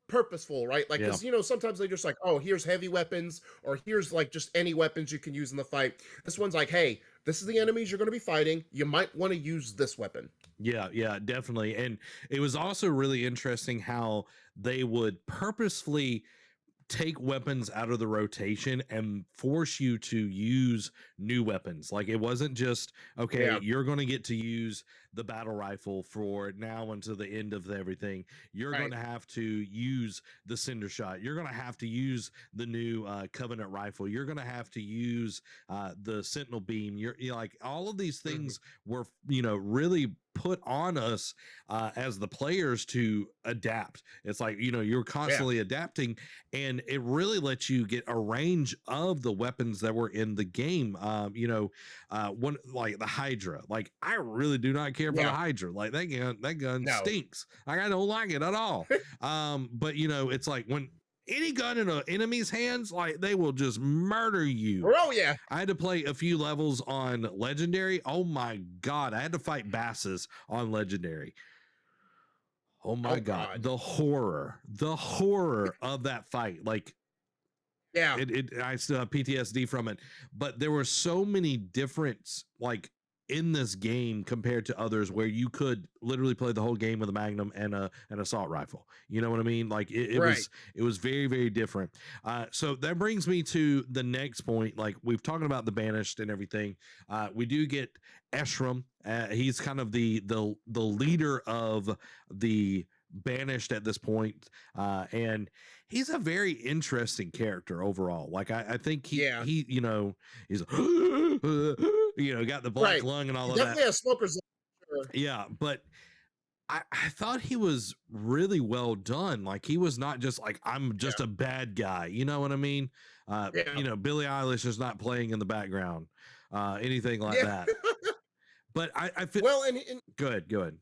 purposeful, right? Like, because sometimes they just like, oh, here's heavy weapons, or here's like just any weapons you can use in the fight. This one's like, hey, this is the enemies you're going to be fighting. You might want to use this weapon. Yeah, definitely. And it was also really interesting how they would purposefully take weapons out of the rotation and force you to use new weapons. Like, it wasn't just, okay, you're going to get to use the battle rifle for now until the end of everything. You're going to have to use the cinder shot. You're going to have to use the new Covenant rifle. You're going to have to use the Sentinel beam. You're like, all of these things were, really put on us as the players to adapt. It's like, you're constantly adapting, and it really lets you get a range of the weapons that were in the game. One like the Hydra, like I really do not care for the Hydra. Like that gun stinks. Like I don't like it at all. But it's like when any gun in an enemy's hands, like they will just murder you. Oh yeah. I had to play a few levels on Legendary. Oh my God. I had to fight Basses on Legendary. Oh my God. The horror of that fight. Like, I still have PTSD from it, but there were so many different, like, in this game compared to others where you could literally play the whole game with a Magnum and an assault rifle. You know what I mean? Like it was very, very different. So that brings me to the next point. Like we've talked about the Banished and everything. We do get Eshram. He's kind of the leader of the Banished at this point. And he's a very interesting character overall. Like I think he's got the black lung and all of that. Definitely a smoker's lung. Yeah, but I thought he was really well done. Like he was not just like, I'm just a bad guy. You know what I mean? Billie Eilish is not playing in the background, anything like that. But I feel well, and go ahead.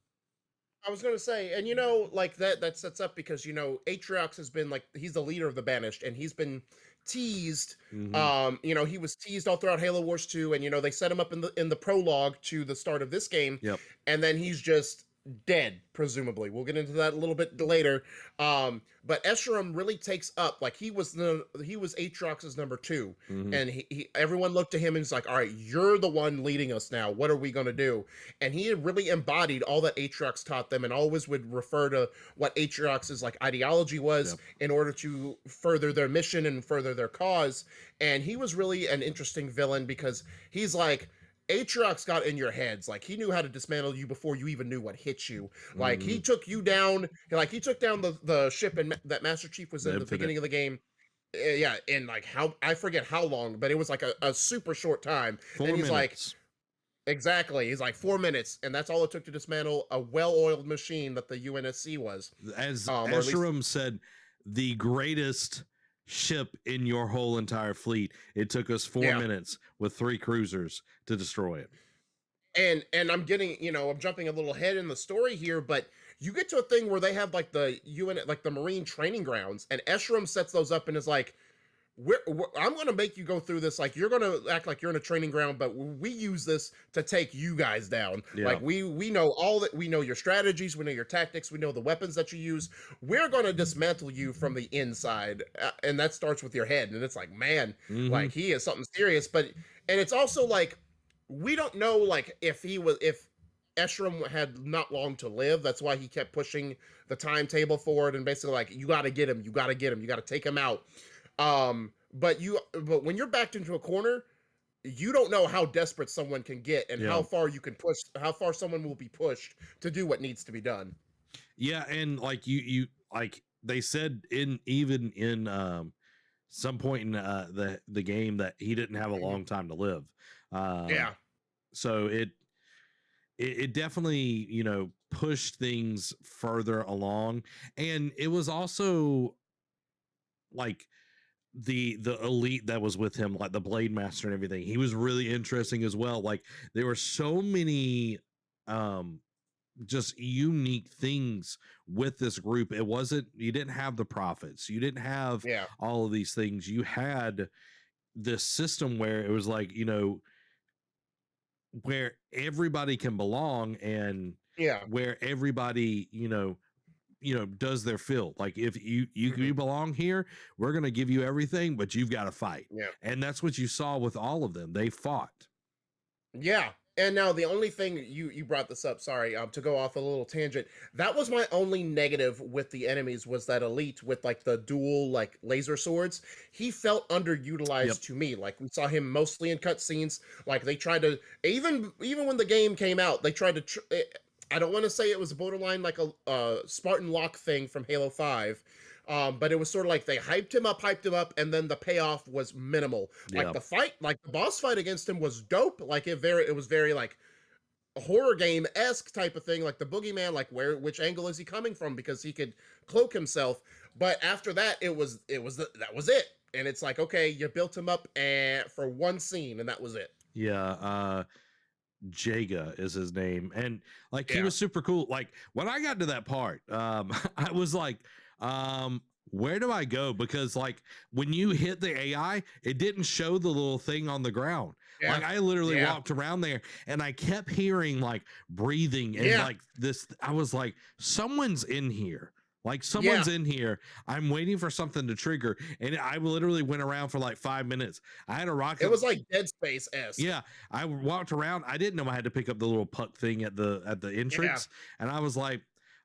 I was gonna say, and like that sets up because Atriox has been like he's the leader of the Banished, and he's been teased. He was teased all throughout Halo Wars 2, and they set him up in the prologue to the start of this game. And then he's just dead, presumably. We'll get into that a little bit later. But Eshram really takes up, like he was Atriox's number 2, and he everyone looked to him and he's like, all right, you're the one leading us now. What are we gonna do? And he really embodied all that Atriox taught them, and always would refer to what Atriox's like ideology was in order to further their mission and further their cause. And he was really an interesting villain because he's like, Atriox got in your heads. Like he knew how to dismantle you before you even knew what hit you. Like he took you down. Like he took down the ship that Master Chief was in the beginning of the game. In like I forget how long, but it was like a super short time. 4 and he's minutes. Like, exactly. He's like 4 minutes, and that's all it took to dismantle a well-oiled machine that the UNSC was. As Eshram said, the greatest ship in your whole entire fleet. It took us 4 minutes with 3 cruisers to destroy it. And I'm getting, I'm jumping a little ahead in the story here, but you get to a thing where they have like the unit, like the Marine training grounds, and Eshram sets those up and is like, I'm going to make you go through this. Like, you're going to act like you're in a training ground, but we use this to take you guys down. Yeah. Like, we know all that. We know your strategies. We know your tactics. We know the weapons that you use. We're going to dismantle you from the inside. And that starts with your head. And it's like, man, like, he is something serious. And it's also like, we don't know, like, if Eshram had not long to live. That's why he kept pushing the timetable forward and basically like, you got to get him. You got to get him. You got to take him out. But when you're backed into a corner, you don't know how desperate someone can get and how far you can push, how far someone will be pushed to do what needs to be done. Yeah, and like you like they said in some point in the game that he didn't have a long time to live. So it definitely, you know, pushed things further along, and it was also like the elite that was with him, like the Blade Master and everything. He was really interesting as well. Like there were so many just unique things with this group. It wasn't, you didn't have the prophets, you didn't have all of these things. You had this system where it was like, you know, where everybody can belong, and where everybody, you know, does their fill. Like if you belong here, we're going to give you everything, but you've got to fight. And that's what you saw with all of them. They fought. And now the only thing you brought this up, sorry, to go off a little tangent, that was my only negative with the enemies, was that elite with like the dual like laser swords. He felt underutilized to me. Like we saw him mostly in cutscenes. Like they tried to, even when the game came out, they tried to I don't want to say it was borderline like a Spartan Lock thing from Halo 5, but it was sort of like they hyped him up, and then the payoff was minimal. Like the fight, like the boss fight against him was dope. Like it was very like a horror game-esque type of thing. Like the boogeyman, like which angle is he coming from? Because he could cloak himself. But after that, that was it. And it's like, okay, you built him up for one scene, and that was it. Jaga is his name, and like he was super cool. Like when I got to that part, I was like, where do I go? Because like when you hit the AI, it didn't show the little thing on the ground. Like I literally walked around there and I kept hearing like breathing and like this. I was like, someone's in here. Like someone's in here. I'm waiting for something to trigger. And I literally went around for like 5 minutes. I had a rocket. It was like Dead Space-esque. Yeah. I walked around. I didn't know I had to pick up the little puck thing at the entrance. And I was like,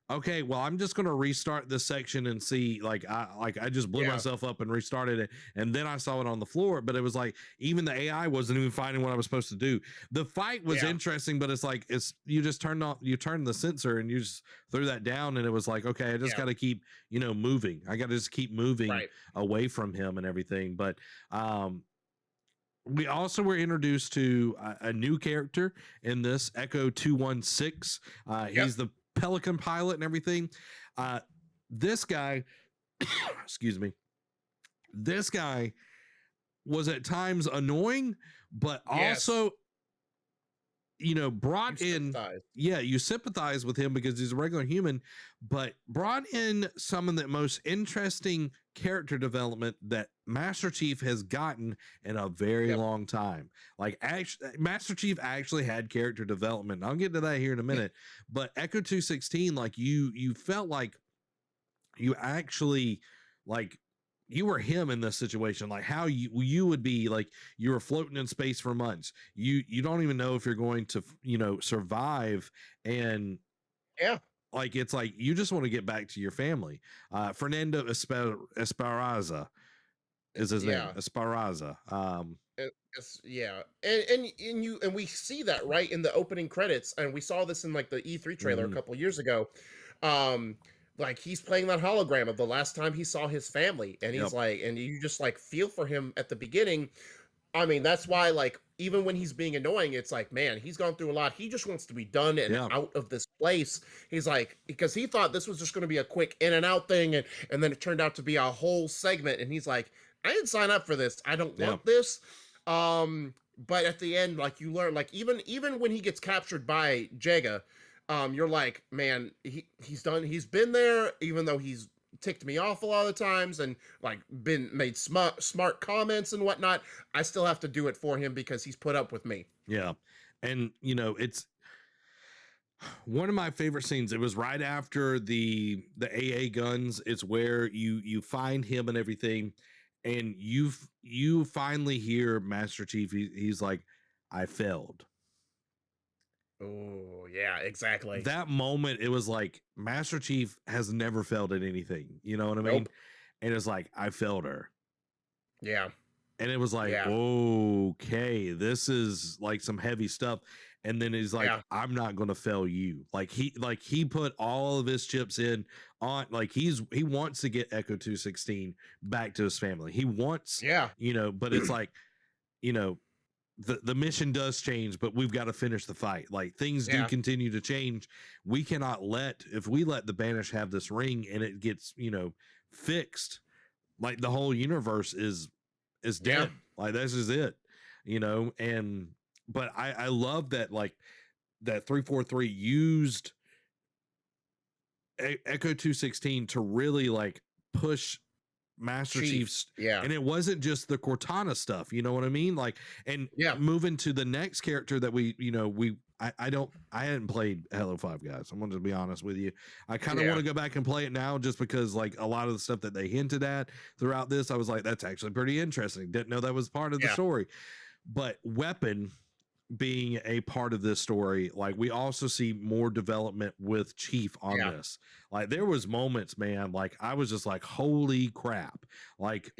okay, well, I'm just going to restart this section and see, I just blew myself up and restarted it. And then I saw it on the floor, but it was like, even the AI wasn't even finding what I was supposed to do. The fight was interesting, but it's like, you just turn the sensor and you just threw that down. And it was like, okay, I just got to keep, moving. I got to just keep moving away from him and everything. But, we also were introduced to a new character in this, Echo 216. He's the Pelican pilot and everything. This guy, excuse me, this guy was at times annoying, but also, brought in, you sympathize with him because he's a regular human, but brought in some of the most interesting character development that Master Chief has gotten in a very long time. Like Master Chief actually had character development. I'll get to that here in a minute, but Echo 216, like you felt like you actually like you were him in this situation, like how you would be, like you were floating in space for months. You don't even know if you're going to, survive. And like, it's like, you just want to get back to your family. Fernando Esparza is his name. Esparza. And we see that right in the opening credits, and we saw this in like the E3 trailer a couple years ago. Like he's playing that hologram of the last time he saw his family, and he's like, and you just like feel for him at the beginning. I mean, that's why, like, even when he's being annoying, it's like, man, he's gone through a lot. He just wants to be done and out of this place. He's like, because he thought this was just going to be a quick in and out thing, and then it turned out to be a whole segment. And he's like, I didn't sign up for this. I don't want this. But at the end, like you learn, like even when he gets captured by Jaga, you're like, man, he's been there, even though he's ticked me off a lot of the times and like been made smart comments and whatnot. I still have to do it for him because he's put up with me. Yeah. And it's one of my favorite scenes. It was right after the AA guns. It's where you find him and everything, and you finally hear Master Chief. He's like, I failed. Oh yeah, exactly. That moment, it was like Master Chief has never failed at anything. You know what I mean? Nope. And it's like, I failed her. Yeah. And it was like, okay, this is like some heavy stuff. And then he's like, I'm not going to fail you. Like he put all of his chips in on, like he wants to get Echo 216 back to his family. He wants, but it's like, the mission does change, but we've got to finish the fight. Like things do continue to change. We cannot if we let the Banished have this ring and it gets, fixed, like the whole universe is dead. Like this is it, but I love that, like that 343 used Echo 216 to really like push Master Chief's, and it wasn't just the Cortana stuff, you know what I mean? Like, and moving to the next character that I hadn't played Halo 5, guys. I'm going to be honest with you. I kind of want to go back and play it now just because like a lot of the stuff that they hinted at throughout this, I was like, that's actually pretty interesting. Didn't know that was part of the story. But Weapon being a part of this story, like we also see more development with Chief on this. Like there was moments, man, like I was just like, holy crap. Like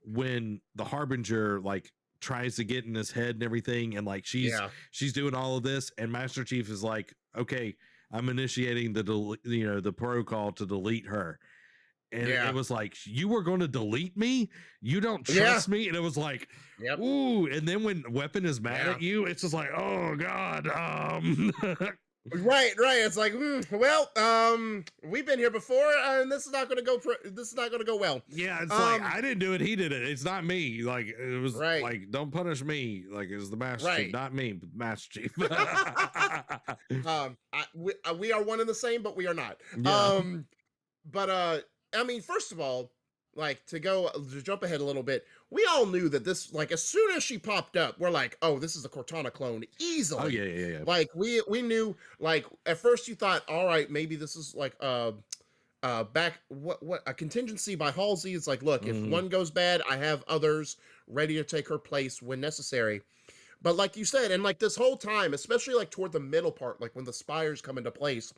when the Harbinger like tries to get in his head and everything, and like she's doing all of this, and Master Chief is like, okay, I'm initiating the protocol to delete her. And it was like, you were going to delete me? You don't trust me? And it was like, ooh. And then when Weapon is mad at you, it's just like, oh God. Right. It's like, we've been here before, and this is not going to go. This is not going to go well. Yeah, it's like I didn't do it; he did it. It's not me. Like it was like, don't punish me. Like it was the Master Chief, not me, but Master Chief. We are one and the same, but we are not. I mean, first of all, like to jump ahead a little bit, we all knew that this, like as soon as she popped up, we're like, oh, this is a Cortana clone easily. Oh yeah. Like we knew, like at first you thought, all right, maybe this is like back what a contingency by Halsey. It's like, look, if one goes bad, I have others ready to take her place when necessary. But like you said, and like this whole time, especially like toward the middle part, like when the spires come into place,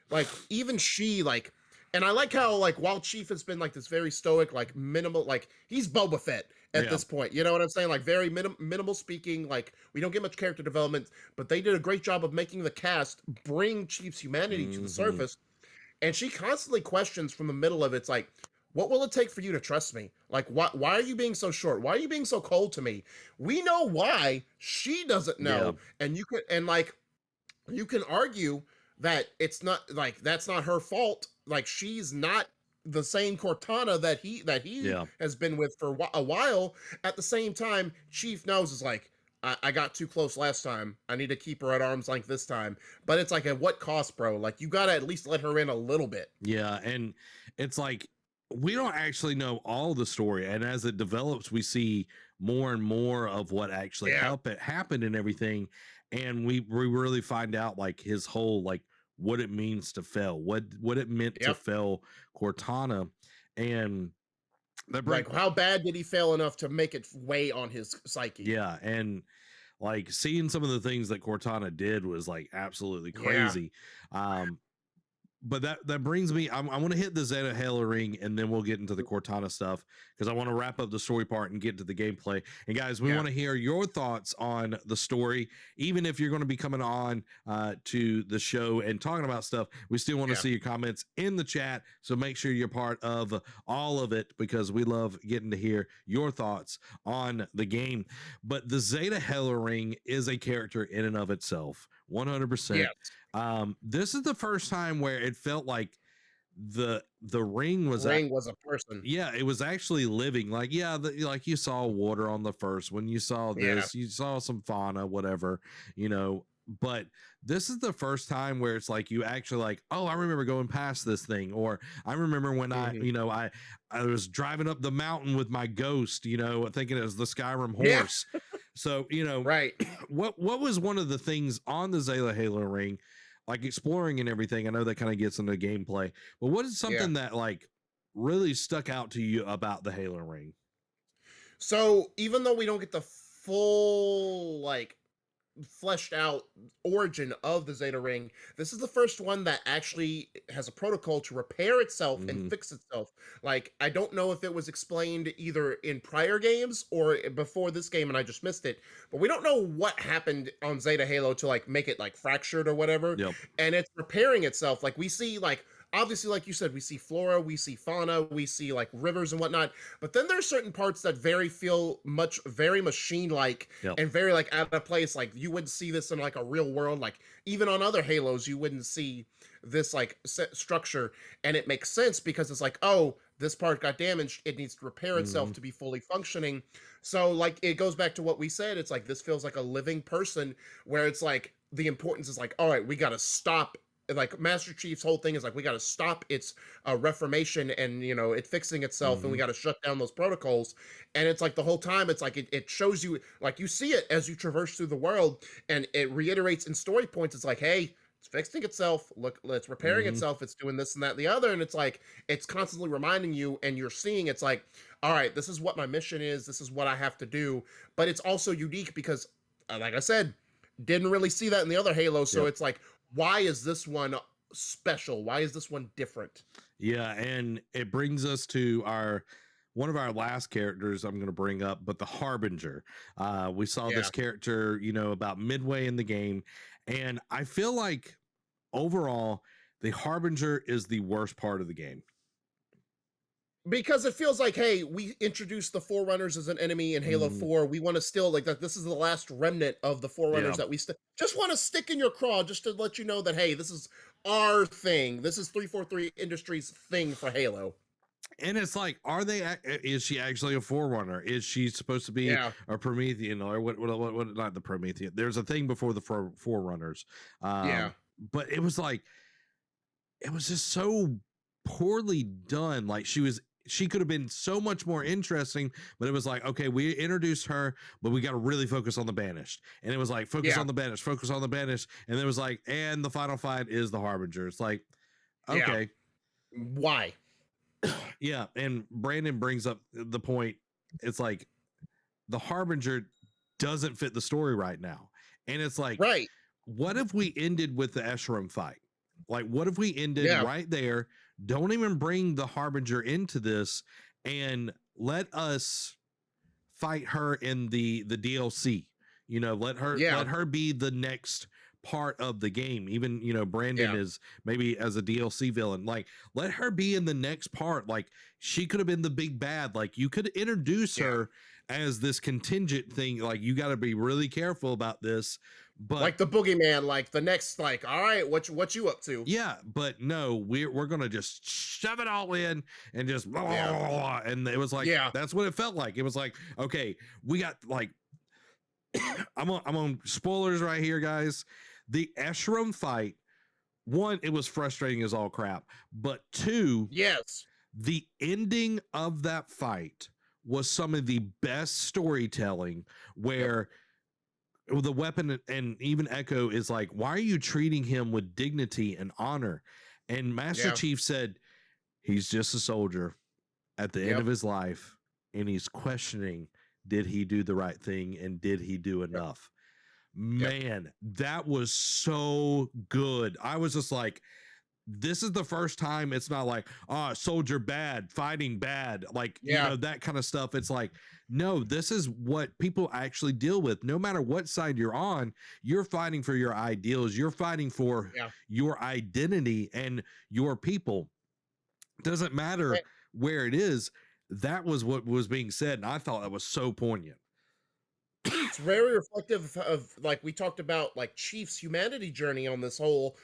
like even she like. And I like how, like, while Chief has been, like, this very stoic, like, minimal, like, he's Boba Fett at this point. You know what I'm saying? Like, very minimal speaking. Like, we don't get much character development, but they did a great job of making the cast bring Chief's humanity to the surface. And she constantly questions from the middle of it. It's like, what will it take for you to trust me? Like, why are you being so short? Why are you being so cold to me? We know why. She doesn't know. And you can argue that it's not like that's not her fault. Like she's not the same Cortana that he has been with for a while. At the same time, Chief knows is like, I got too close last time. I need to keep her at arm's length this time. But it's like, at what cost, bro? Like you got to at least let her in a little bit. Yeah, and it's like we don't actually know all the story, and as it develops, we see more and more of what actually happened and everything. And we really find out like his whole like what it means to fail, what it meant to fail Cortana, and like how bad did he fail enough to make it weigh on his psyche? Yeah, and like seeing some of the things that Cortana did was like absolutely crazy. But that brings me, I want to hit the Zeta Halo ring and then we'll get into the Cortana stuff because I want to wrap up the story part and get to the gameplay. And guys, we want to hear your thoughts on the story. Even if you're going to be coming on to the show and talking about stuff, we still want to see your comments in the chat. So make sure you're part of all of it because we love getting to hear your thoughts on the game. But the Zeta Halo ring is a character in and of itself, 100%. This is the first time where it felt like the ring was a person. Yeah, it was actually living. Like, like you saw water on the first one. You saw this, you saw some fauna, whatever, but this is the first time where it's like you actually like, oh, I remember going past this thing, or I remember when I was driving up the mountain with my ghost, thinking it was the Skyrim Yeah. horse. So Right. what was one of the things on the Zayla Halo ring, like exploring and everything? I know that kind of gets into gameplay, but what is Yeah. something that like really stuck out to you about the Halo ring? So even though we don't get the full like fleshed out origin of the Zeta Ring, this is the first one that actually has a protocol to repair itself and Mhm. fix itself. Like, I don't know if it was explained either in prior games or before this game and I just missed it, but we don't know what happened on Zeta Halo to like make it like fractured or whatever. Yep. And it's repairing itself. Like, we see like obviously, like you said, we see flora, we see fauna, we see like rivers and whatnot. But then there's certain parts that feel very machine like Yep. and very like out of place. Like you wouldn't see this in like a real world. Like even on other Halos, you wouldn't see this like structure, and it makes sense because it's like, oh, this part got damaged. It needs to repair itself Mhm. to be fully functioning. So like it goes back to what we said. It's like this feels like a living person, where it's like the importance is like, all right, we got to stop. Like Master Chief's whole thing is like we got to stop its reformation and it fixing itself, and we Mhm. got to shut down those protocols. And it's like the whole time it's like it shows you, like you see it as you traverse through the world, and it reiterates in story points. It's like, hey, it's fixing itself, look, it's repairing Mhm. itself, it's doing this and that and the other. And it's like it's constantly reminding you, and you're seeing it's like, all right, this is what my mission is, this is what I have to do. But it's also unique because like I said, didn't really see that in the other Halo. So Yep. it's like, why is this one special? Why is this one different? Yeah, and it brings us to our one of our last characters I'm going to bring up, but the Harbinger. We saw Yeah. this character, about midway in the game, and I feel like overall the Harbinger is the worst part of the game. Because it feels like, hey, we introduced the Forerunners as an enemy in Halo Mhm. 4. We want to still like that. This is the last remnant of the Yeah, Forerunners that we just want to stick in your craw, just to let you know that, hey, this is our thing. This is 343 Industries thing for Halo. and it's like, is she actually a Forerunner? Is she supposed to be Yeah. a Promethean, or what not the Promethean? There's a thing before the Forerunners. Yeah. But it was like, it was just so poorly done. Like she could have been so much more interesting, but it was like, okay, we introduced her, but we got to really focus on the Banished. And it was like, focus Yeah. on the Banished, focus on the Banished. And it was like, and the final fight is the Harbinger. It's like, Yeah. okay. Why? Yeah. And Brandon brings up the point. It's like the Harbinger doesn't fit the story right now. And it's like, Right. what if we ended with the Eshram fight? Like, what if we ended Yeah. right there? Don't even bring the Harbinger into this, and let us fight her in the DLC. Let Yeah. her be the next part of the game. Even Brandon Yeah. is maybe as a DLC villain. Like, let her be in the next part. Like, she could have been the big bad. Like, you could introduce Yeah. her as this contingent thing. Like, you got to be really careful about this. But Like the boogeyman, like the next, like, all right, what you up to? yeah, but no, we're gonna just shove it all in and just blah, blah, Yeah. blah, blah. And it was like, Yeah. that's what it felt like. It was like, okay, we got like I'm on spoilers right here, guys. The Eshram fight, one, it was frustrating as all crap, but two, Yes. the ending of that fight was some of the best storytelling, where the weapon and even Echo is like, why are you treating him with dignity and honor? And Master Yeah. Chief said, he's just a soldier at the end Yep. of his life, and he's questioning, did he do the right thing and did he do enough? Yep. Man, that was so good. I was just like, this is the first time it's not like, soldier bad, fighting bad, like, Yeah. that kind of stuff. It's like, no, this is what people actually deal with. No matter what side you're on, you're fighting for your ideals, you're fighting for Yeah. your identity and your people. Doesn't matter Right. where it is. That was what was being said, and I thought that was so poignant. It's very reflective of like we talked about like Chief's humanity journey on this whole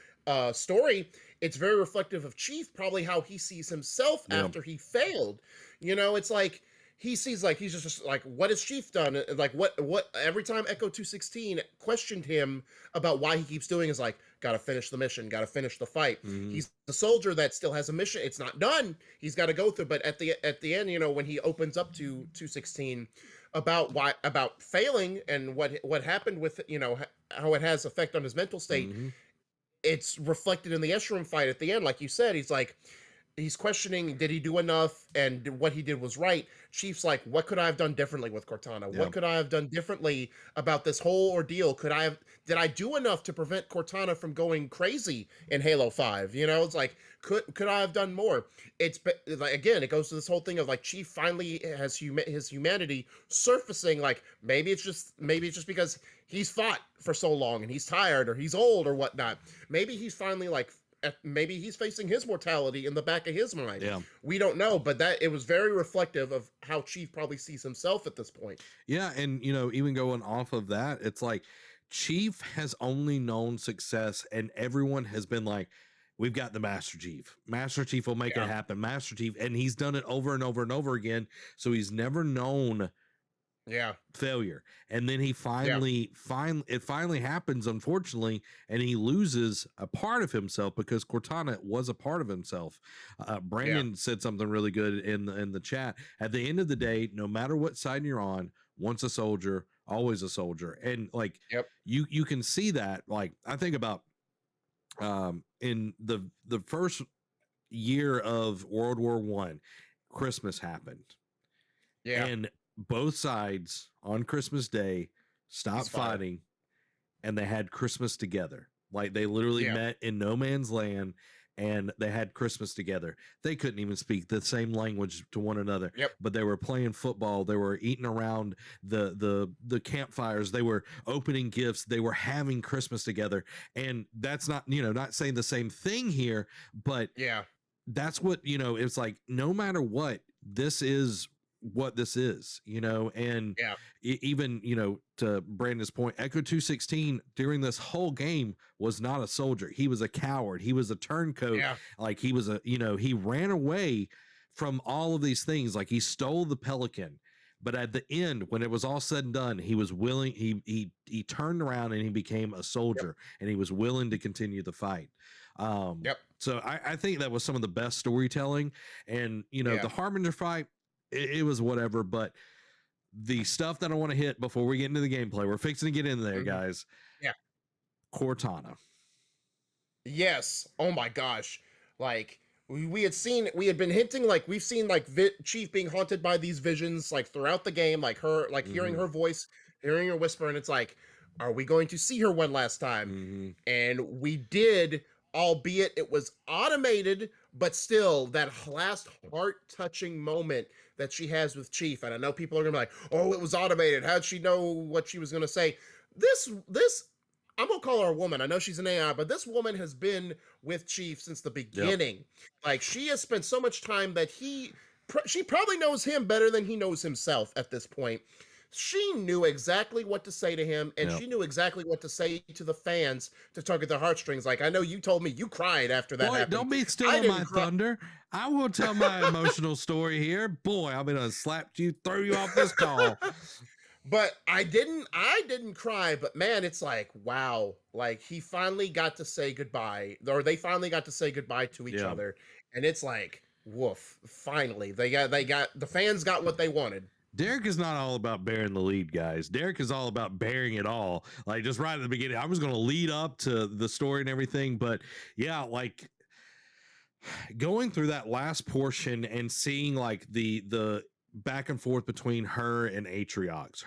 story. It's very reflective of Chief, probably how he sees himself Yep. after he failed. It's like he sees like he's just like, what has Chief done? And like what every time Echo 216 questioned him about why he keeps doing is like, gotta finish the mission, gotta finish the fight. Mhm. He's the soldier that still has a mission. It's not done. He's got to go through. But at the end, you know, when he opens up to 216 about failing and what happened with, you know, how it has effect on his mental state, Mhm. it's reflected in the Eshram fight at the end. Like you said, he's like, he's questioning, did he do enough, and what he did was right. Chief's like, what could I have done differently with Cortana? Yeah. What could I have done differently about this whole ordeal? Did I do enough to prevent Cortana from going crazy in Halo 5? You know, it's like, could I have done more? Like, again, it goes to this whole thing of like, Chief finally has his humanity surfacing. Like, maybe it's just because he's fought for so long and he's tired or he's old or whatnot. Maybe he's finally like, maybe he's facing his mortality in the back of his mind. Yeah. We don't know, but that it was very reflective of how Chief probably sees himself at this point. Yeah, and you know, even going off of that, it's like Chief has only known success, and everyone has been like, "We've got the Master Chief. Master Chief will make it happen. Master Chief," and he's done it over and over and over again. So he's never known failure, and then he finally happens, unfortunately, and he loses a part of himself because Cortana was a part of himself. Brandon said something really good in the chat. At the end of the day, no matter what side you're on, once a soldier, always a soldier. And like, you can see that. Like, I think about in the first year of World War I, Christmas happened, and both sides on Christmas Day stopped fighting, and they had Christmas together. Like, they literally met in no man's land, and they had Christmas together. They couldn't even speak the same language to one another, but they were playing football. They were eating around the campfires. They were opening gifts. They were having Christmas together. And that's not, you know, not saying the same thing here, but that's what, you know, it's like, no matter what, this is what this is, you know. And even, you know, to Brandon's point, Echo 216 during this whole game was not a soldier. He was a coward. He was a turncoat. Like, he was a, you know, he ran away from all of these things. Like, he stole the Pelican, but at the end, when it was all said and done, he was willing, he turned around and he became a soldier, and he was willing to continue the fight. So I think that was some of the best storytelling. And, you know, the Harbinger fight, it was whatever, but the stuff that I want to hit before we get into the gameplay, we're fixing to get in there, guys. Cortana. Yes. Oh my gosh. Like, we had been hinting, like, we've seen like Chief being haunted by these visions like throughout the game, like her, like hearing her voice, hearing her whisper, and it's like, are we going to see her one last time? And we did, albeit it was automated, but still that last heart-touching moment that she has with Chief. And I know people are gonna be like, oh, it was automated. How'd she know what she was gonna say? This I'm gonna call her a woman. I know she's an AI, but this woman has been with Chief since the beginning. Like, she has spent so much time that she probably knows him better than he knows himself at this point. She knew exactly what to say to him, and she knew exactly what to say to the fans to tug at their heartstrings. Like, I know you told me you cried after that happened. Don't be stealing my thunder. I will tell my emotional story here. Boy, I'm gonna slap you, throw you off this call. But I didn't cry, but man, it's like, wow, like, he finally got to say goodbye, or they finally got to say goodbye to each other. And it's like, woof, finally, the fans got what they wanted. Derek is not all about bearing the lead, guys. Derek is all about bearing it all. Like, just right at the beginning, I was going to lead up to the story and everything, but yeah, like, going through that last portion and seeing like the back and forth between her and Atriox,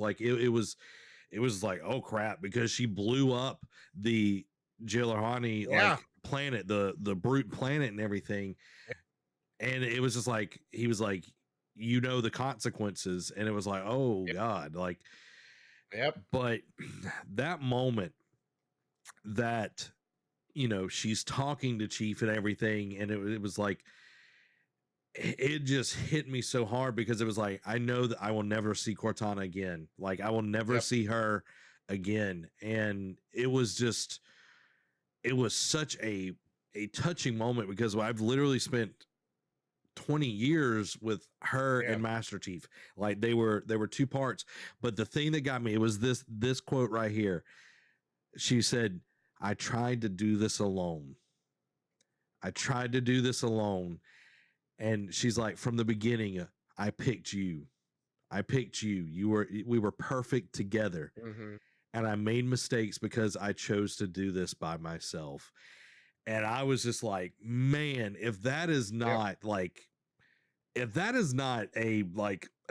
like, it was like, oh crap, because she blew up the Jilahani like planet, the brute planet and everything. And it was just like, he was like, you know, the consequences. And it was like, oh God, like, but that moment that, you know, she's talking to Chief and everything, and it was like, it just hit me so hard, because it was like, I know that I will never see Cortana again. Like, I will never see her again. And it was just, it was such a touching moment, because I've literally spent 20 years with her Yeah. and Master Chief. Like they were two parts. But the thing that got me, it was this quote right here. She said, I tried to do this alone. I tried to do this alone. And she's like, from the beginning, I picked you. I picked you. We were perfect together. Mm-hmm. And I made mistakes because I chose to do this by myself. And I was just like, man, if that is not if that is not a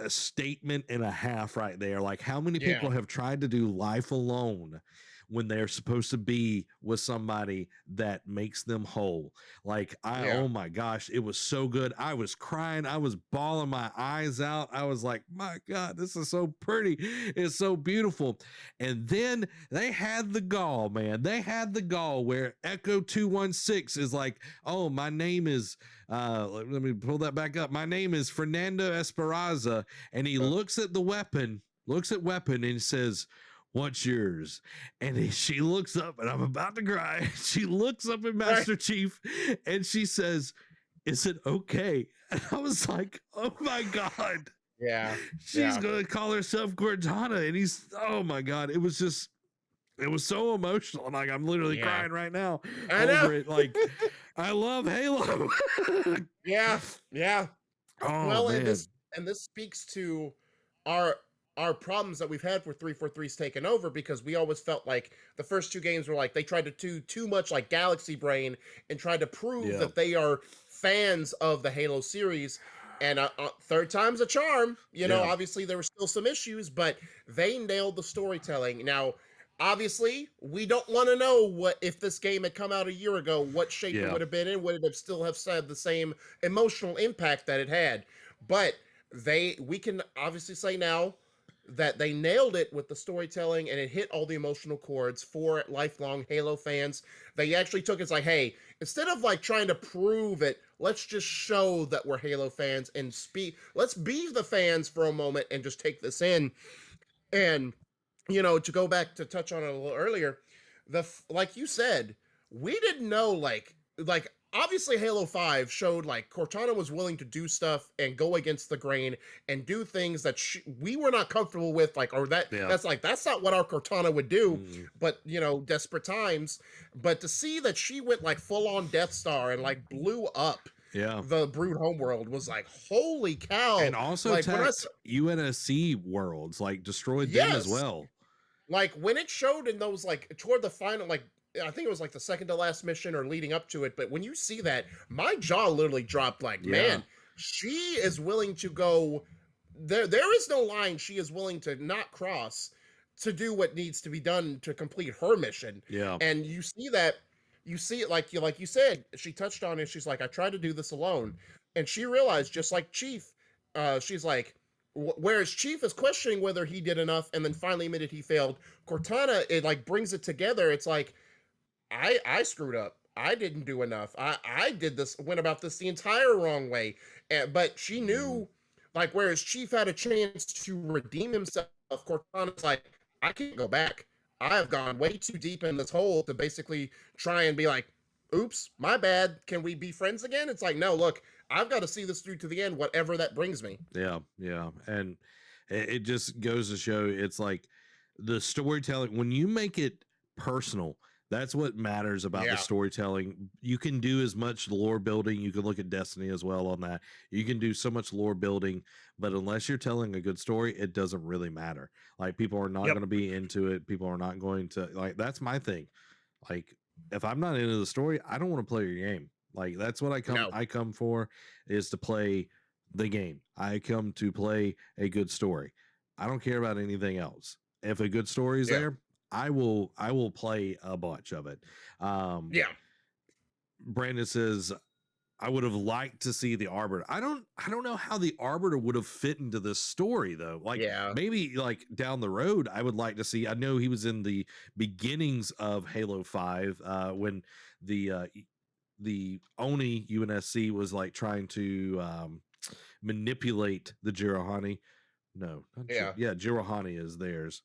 statement and a half right there, like how many people have tried to do life alone when they're supposed to be with somebody that makes them whole. Like oh my gosh, it was so good. I was crying, I was bawling my eyes out. I was like, my God, this is so pretty, it's so beautiful. And then they had the gall, man. They had the gall where Echo 216 is like, oh, my name is let me pull that back up. My name is Fernando Esperanza, and he looks at weapon and says, what's yours? And she looks up, and I'm about to cry. She looks up at Master Chief, and she says, is it okay? And I was like, oh my God. Yeah. She's going to call herself Cortana. And he's, oh my God. It was so emotional. Like, I'm literally crying right now over it. Like, I love Halo. Yeah. Oh, Well, man. and this speaks to our problems that we've had with 343's taken over, because we always felt like the first two games were like they tried to do too much like Galaxy Brain and tried to prove that they are fans of the Halo series. And third time's a charm. You know, obviously there were still some issues, but they nailed the storytelling. Now, obviously, we don't want to know what if this game had come out a year ago, what shape it would have been in. Would it have still have said the same emotional impact that it had? But we can obviously say now that they nailed it with the storytelling, and it hit all the emotional chords for lifelong Halo fans. They actually took it's like, hey, instead of like trying to prove it, let's just show that we're Halo fans and let's be the fans for a moment and just take this in. And you know, to go back to touch on it a little earlier, like you said, we didn't know like obviously Halo 5 showed like Cortana was willing to do stuff and go against the grain and do things that we were not comfortable with, like, or that's not what our Cortana would do. But you know, desperate times. But to see that she went like full on Death Star and like blew up the Brood homeworld was like, holy cow. And also like UNSC worlds, like destroyed them as well. Like when it showed in those like toward the final, like I think it was like the second to last mission or leading up to it, but when you see that, my jaw literally dropped. Like, man, she is willing to go there is no line she is willing to not cross to do what needs to be done to complete her mission. And you see it like you said, she touched on it. She's like, I tried to do this alone. And she realized, just like Chief, she's like, whereas Chief is questioning whether he did enough and then finally admitted he failed, Cortana, it like brings it together. It's like, I screwed up. I didn't do enough. I went about this the entire wrong way. But she knew, like, whereas Chief had a chance to redeem himself, Cortana's like, I can't go back. I have gone way too deep in this hole to basically try and be like, oops, my bad. Can we be friends again? It's like, no, look, I've got to see this through to the end, whatever that brings me. Yeah. And it just goes to show, it's like the storytelling, when you make it personal, that's what matters about the storytelling. You can do as much lore building. You can look at Destiny as well on that. You can do so much lore building, but unless you're telling a good story, it doesn't really matter. Like, people are not going to be into it. People are not going to, like, that's my thing. Like, if I'm not into the story, I don't want to play your game. Like, that's what I come for, is to play the game. I come to play a good story. I don't care about anything else. If a good story is there, I will play a bunch of it. Brandon says, I would have liked to see the Arbiter. I don't know how the Arbiter would have fit into this story though. Like, maybe like down the road, I would like to see. I know he was in the beginnings of Halo 5 when the Oni UNSC was like trying to manipulate the Jirahani. No, Jirahani is theirs.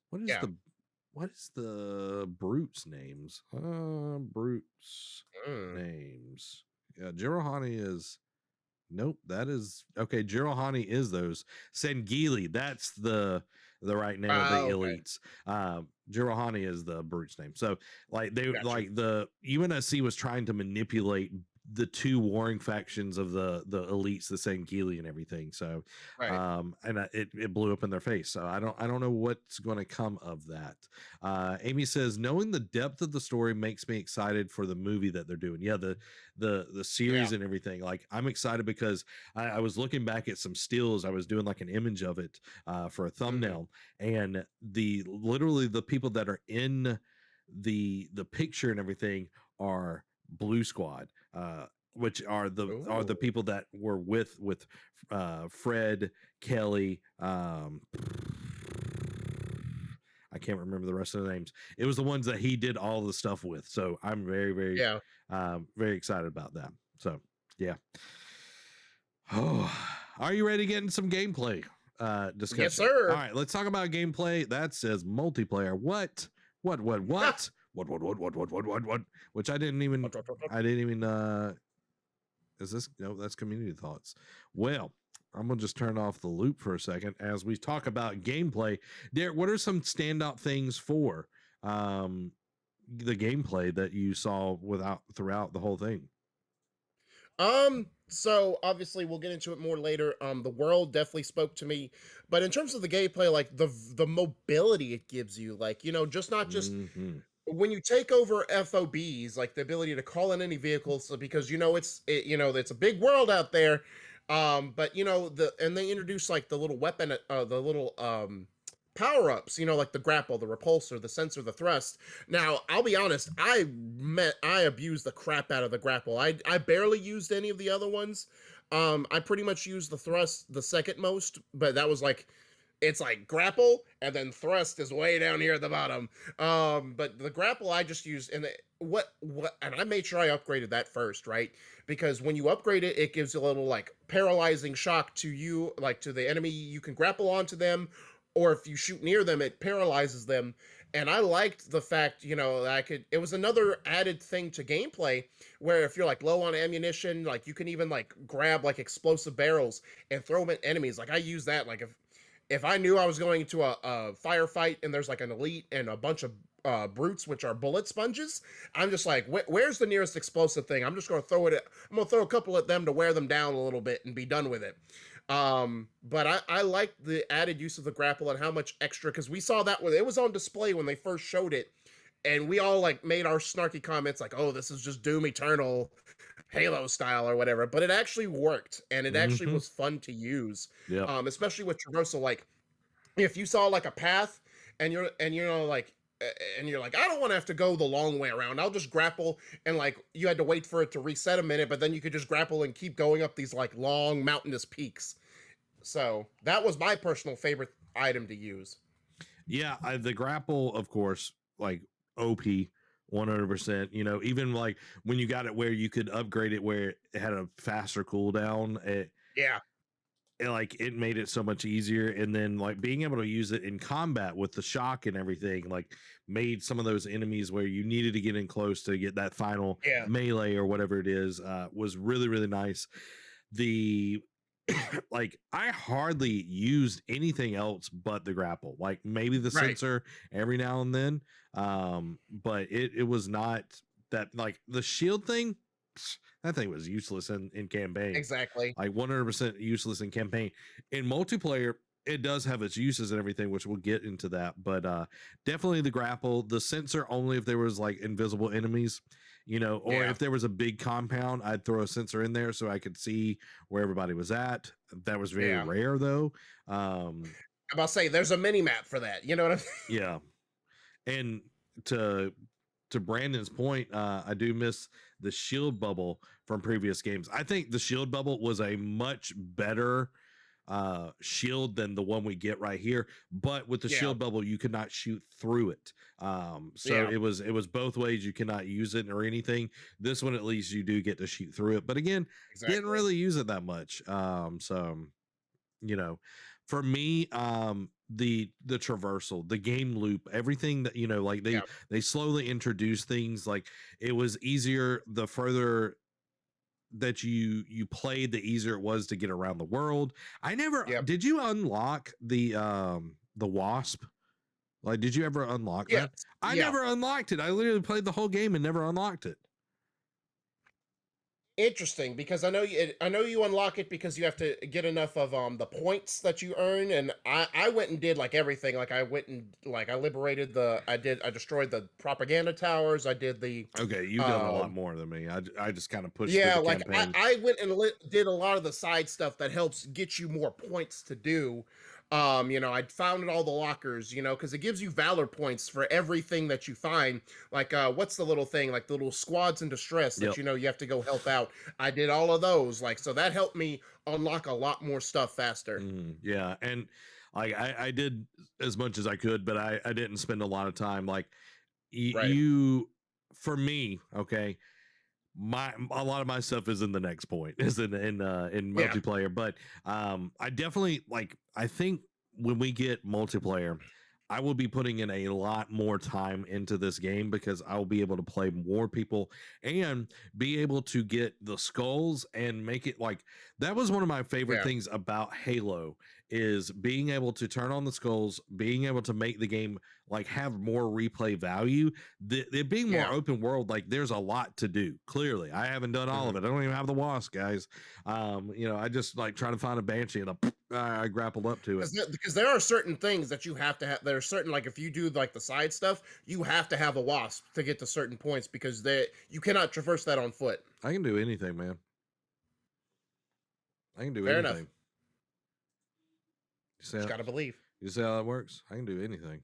What is the Brute's names? Brute's names. Yeah, Jirahani is Nope, that is okay. Jirohani is those. Sengili, that's the right name of the Okay, elites. Jirohani is the brute's name. So like they gotcha. like the UNSC was trying to manipulate the two warring factions of the elites, the Sengili and everything. So Right. it blew up in their face. So I don't know what's going to come of that. Amy says, knowing the depth of the story makes me excited for the movie that they're doing. Yeah, the Yeah. series and everything. Like I'm excited because I was looking back at some stills. I was doing like an image of it for a Hmm. thumbnail, and the literally the people that are in the picture and everything are Blue Squad. Which are the Ooh. people that were with Fred, Kelly, I can't remember the rest of the names. It was the ones that he did all the stuff with. So I'm Yeah. very excited about that. So yeah. Oh, are you ready to get into some gameplay Yes, discussion? All sir. right, let's talk about gameplay. That says multiplayer. What? What? What? Ha! What? What? Which I didn't even is this no, that's community thoughts. Well, I'm gonna just turn off the loop for a second as we talk about gameplay. Derek, what are some standout things for um the gameplay that you saw without throughout the whole thing? So obviously we'll get into it more later. The world definitely spoke to me, but in terms of the gameplay, like the mobility it gives you, like, just not just Hmm. when you take over FOBs, like the ability to call in any vehicles, so because it's a big world out there. But and they introduce like the little weapon, the little power ups, like the grapple, the repulsor, the sensor, the thrust. Now, I'll be honest, I abused the crap out of the grapple. I barely used any of the other ones. I pretty much used the thrust the second most, but that was like it's like grapple and then thrust is way down here at the bottom. But the grapple I just used and what and I made sure I upgraded that first, right? Because when you upgrade it, it gives you a little like paralyzing shock to you, like to the enemy. You can grapple onto them, or if you shoot near them, it paralyzes them. And I liked the fact, that it was another added thing to gameplay where if you're like low on ammunition, like you can even like grab like explosive barrels and throw them at enemies. Like I use that, like if I knew I was going into a firefight and there's like an elite and a bunch of brutes, which are bullet sponges, I'm just like, where's the nearest explosive thing? I'm just going to throw it. I'm going to throw a couple at them to wear them down a little bit and be done with it. But I like the added use of the grapple and how much extra, because we saw that when it was on display when they first showed it, and we all like made our snarky comments like, "Oh, this is just Doom Eternal, Halo style or whatever," but it actually worked and it actually Hmm. was fun to use. Yep. Especially with traversal. Like if you saw like a path and you're like, I don't want to have to go the long way around. I'll just grapple, and like you had to wait for it to reset a minute, but then you could just grapple and keep going up these like long mountainous peaks. So that was my personal favorite item to use. Yeah, the grapple, of course, like OP 100%. Even like when you got it where you could upgrade it where it had a faster cooldown, Yeah, it made it so much easier. And then like being able to use it in combat with the shock and everything, like made some of those enemies where you needed to get in close to get that final yeah, melee or whatever it is, was really, really nice. The like I hardly used anything else but the grapple, like maybe the right, sensor every now and then. But it was not that like the shield thing, that thing was useless in campaign, exactly. like 100% useless in campaign. In multiplayer, it does have its uses and everything, which we'll get into that. But definitely the grapple, the sensor only if there was like invisible enemies, or Yeah, if there was a big compound, I'd throw a sensor in there so I could see where everybody was at. That was very yeah. rare though. Um, I'm about to say there's a mini map for that. You know what I mean? yeah. And to Brandon's point, I do miss the shield bubble from previous games. I think the shield bubble was a much better shield than the one we get right here, but with the Yeah, shield bubble you could not shoot through it. So yeah, it was both ways. You cannot use it or anything. This one at least you do get to shoot through it, but again, didn't exactly. really use it that much. So you know for me, the traversal, the game loop, everything that like they Yeah, they slowly introduce things. Like it was easier the further, that you played, the easier it was to get around the world. I never Yep. did you unlock the wasp? Like, did you ever unlock Yeah. that? I Yeah. never unlocked it. I literally played the whole game and never unlocked it. Interesting, because I know you unlock it because you have to get enough of the points that you earn, and I went and did like everything. Like I went and like I liberated I destroyed the propaganda towers. I did the Okay, you've done a lot more than me. I just kind of pushed through yeah, the like campaign. I went and did a lot of the side stuff that helps get you more points to do. You know, I found all the lockers, you know, because it gives you valor points for everything that you find. Like, what's the little thing, like the little squads in distress that Yep. you know you have to go help out. I did all of those, like, so that helped me unlock a lot more stuff faster. Yeah, and like I did as much as I could, but I didn't spend a lot of time. Like Right. you, for me, okay, a lot of my stuff is in the next point, is in Yeah. multiplayer. But I definitely like. I think when we get multiplayer, I will be putting in a lot more time into this game because I will be able to play more people and be able to get the skulls and make it like that was one of my favorite Yeah. things about Halo is being able to turn on the skulls, being able to make the game like have more replay value. It being more Yeah. open world, like there's a lot to do. Clearly, I haven't done all of it. I don't even have the wasp, guys. You know, I just like trying to find a banshee and I grappled up to it. Because there are certain things that you have to have. There are certain, like if you do like the side stuff, you have to have a wasp to get to certain points because you cannot traverse that on foot. I can do anything, man. I can do Fair anything. enough. You Gotta believe. You see how that works? I can do anything.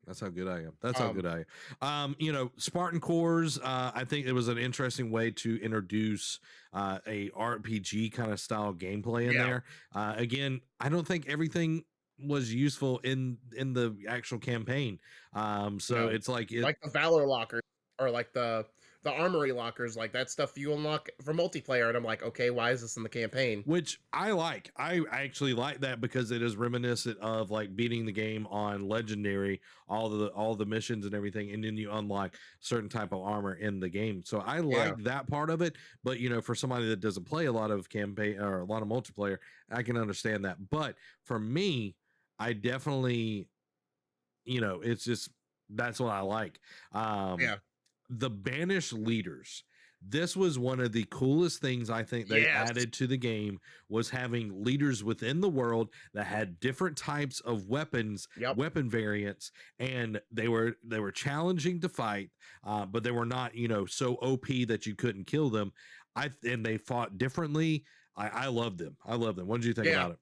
That's how good I am. That's how good I am. You know, Spartan Cores, I think it was an interesting way to introduce a RPG kind of style gameplay in there. Again, I don't think everything was useful in the actual campaign. So it's like like the Valor lockers or like the armory lockers, like that stuff you unlock for multiplayer, and I'm like, okay, why is this in the campaign? which I like. I actually like that because it is reminiscent of like beating the game on legendary, all the missions and everything, and then you unlock certain type of armor in the game. So I like that part of it. But you know, for somebody that doesn't play a lot of campaign or a lot of multiplayer, I can understand that. But for me, I definitely, you know, it's just that's what I like. The Banished Leaders. This was one of the coolest things I think they added to the game was having leaders within the world that had different types of weapons, weapon variants, and they were challenging to fight, but they were not, you know, so OP that you couldn't kill them. And they fought differently. I love them. I love them. What did you think about it?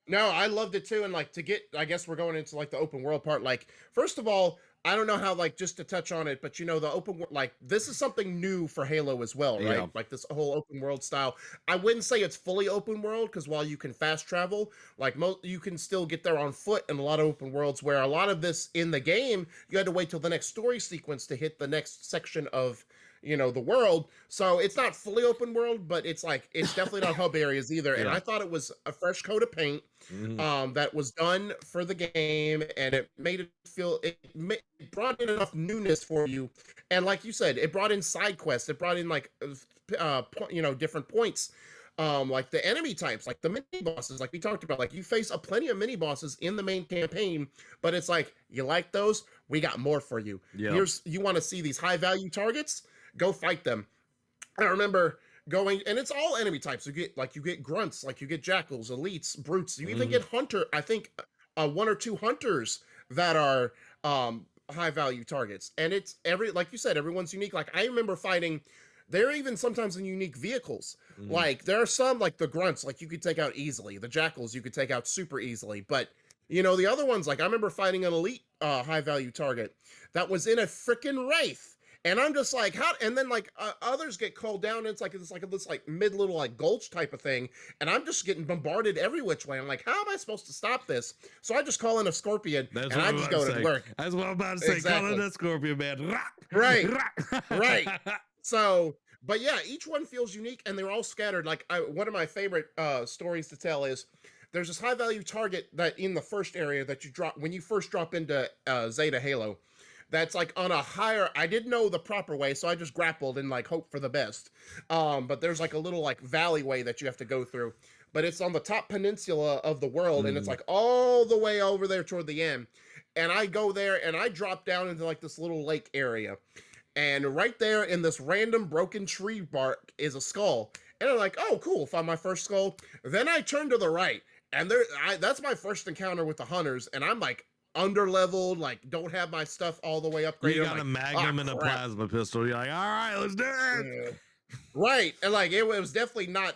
No, I loved it too. And like I guess we're going into like the open world part. Like, first of all, I don't know how, like, just to touch on it, but you know, the open world, like, this is something new for Halo as well, right? Yeah. Like this whole open world style. I wouldn't say it's fully open world because while you can fast travel, like you can still get there on foot in a lot of open worlds where a lot of this in the game, you had to wait till the next story sequence to hit the next section of, you know, the world. So it's not fully open world, but it's like it's definitely not hub areas either. And I thought it was a fresh coat of paint that was done for the game, and it made it feel it brought in enough newness for you. And like you said, it brought in side quests. It brought in like you know, different points. Like the enemy types, like the mini bosses, like we talked about, like you face a plenty of mini bosses in the main campaign, but it's like, you like those? We got more for you. Here's, you want to see these high value targets? Go fight them. I remember going, and it's all enemy types. You get grunts, like you get jackals, elites, brutes. You even get hunter. I think one or two hunters that are high value targets. And it's like you said, everyone's unique. Like I remember fighting. They're even sometimes in unique vehicles. Like there are some, like the grunts, like you could take out easily. The jackals you could take out super easily. But you know, the other ones, like I remember fighting an elite high value target that was in a freaking wraith. And I'm just like, how? And then like others get called down. And it's like this mid little like gulch type of thing, and I'm just getting bombarded every which way. I'm like, how am I supposed to stop this? So I just call in a scorpion, and I just go to work. That's what I'm about to say. Call in a scorpion, man. Right, right. So, but yeah, each one feels unique, and they're all scattered. Like one of my favorite stories to tell is there's this high value target that in the first area that you drop when you first drop into Zeta Halo. that's like on a higher. I didn't know the proper way, so I just grappled and like hope for the best. But there's like a little like valleyway that you have to go through, but it's on the top peninsula of the world, and it's Mhm. like all the way over there toward the end. And I go there and I drop down into like this little lake area, and right there in this random broken tree bark is a skull. And I'm like, oh, cool, found my first skull. Then I turn to the right, and that's my first encounter with the hunters, and I'm like under leveled, like don't have my stuff all the way upgraded. You I'm got like, a ah, magnum and a crap. plasma pistol. You're like, all right, let's do it. Yeah. Right. And like it was definitely not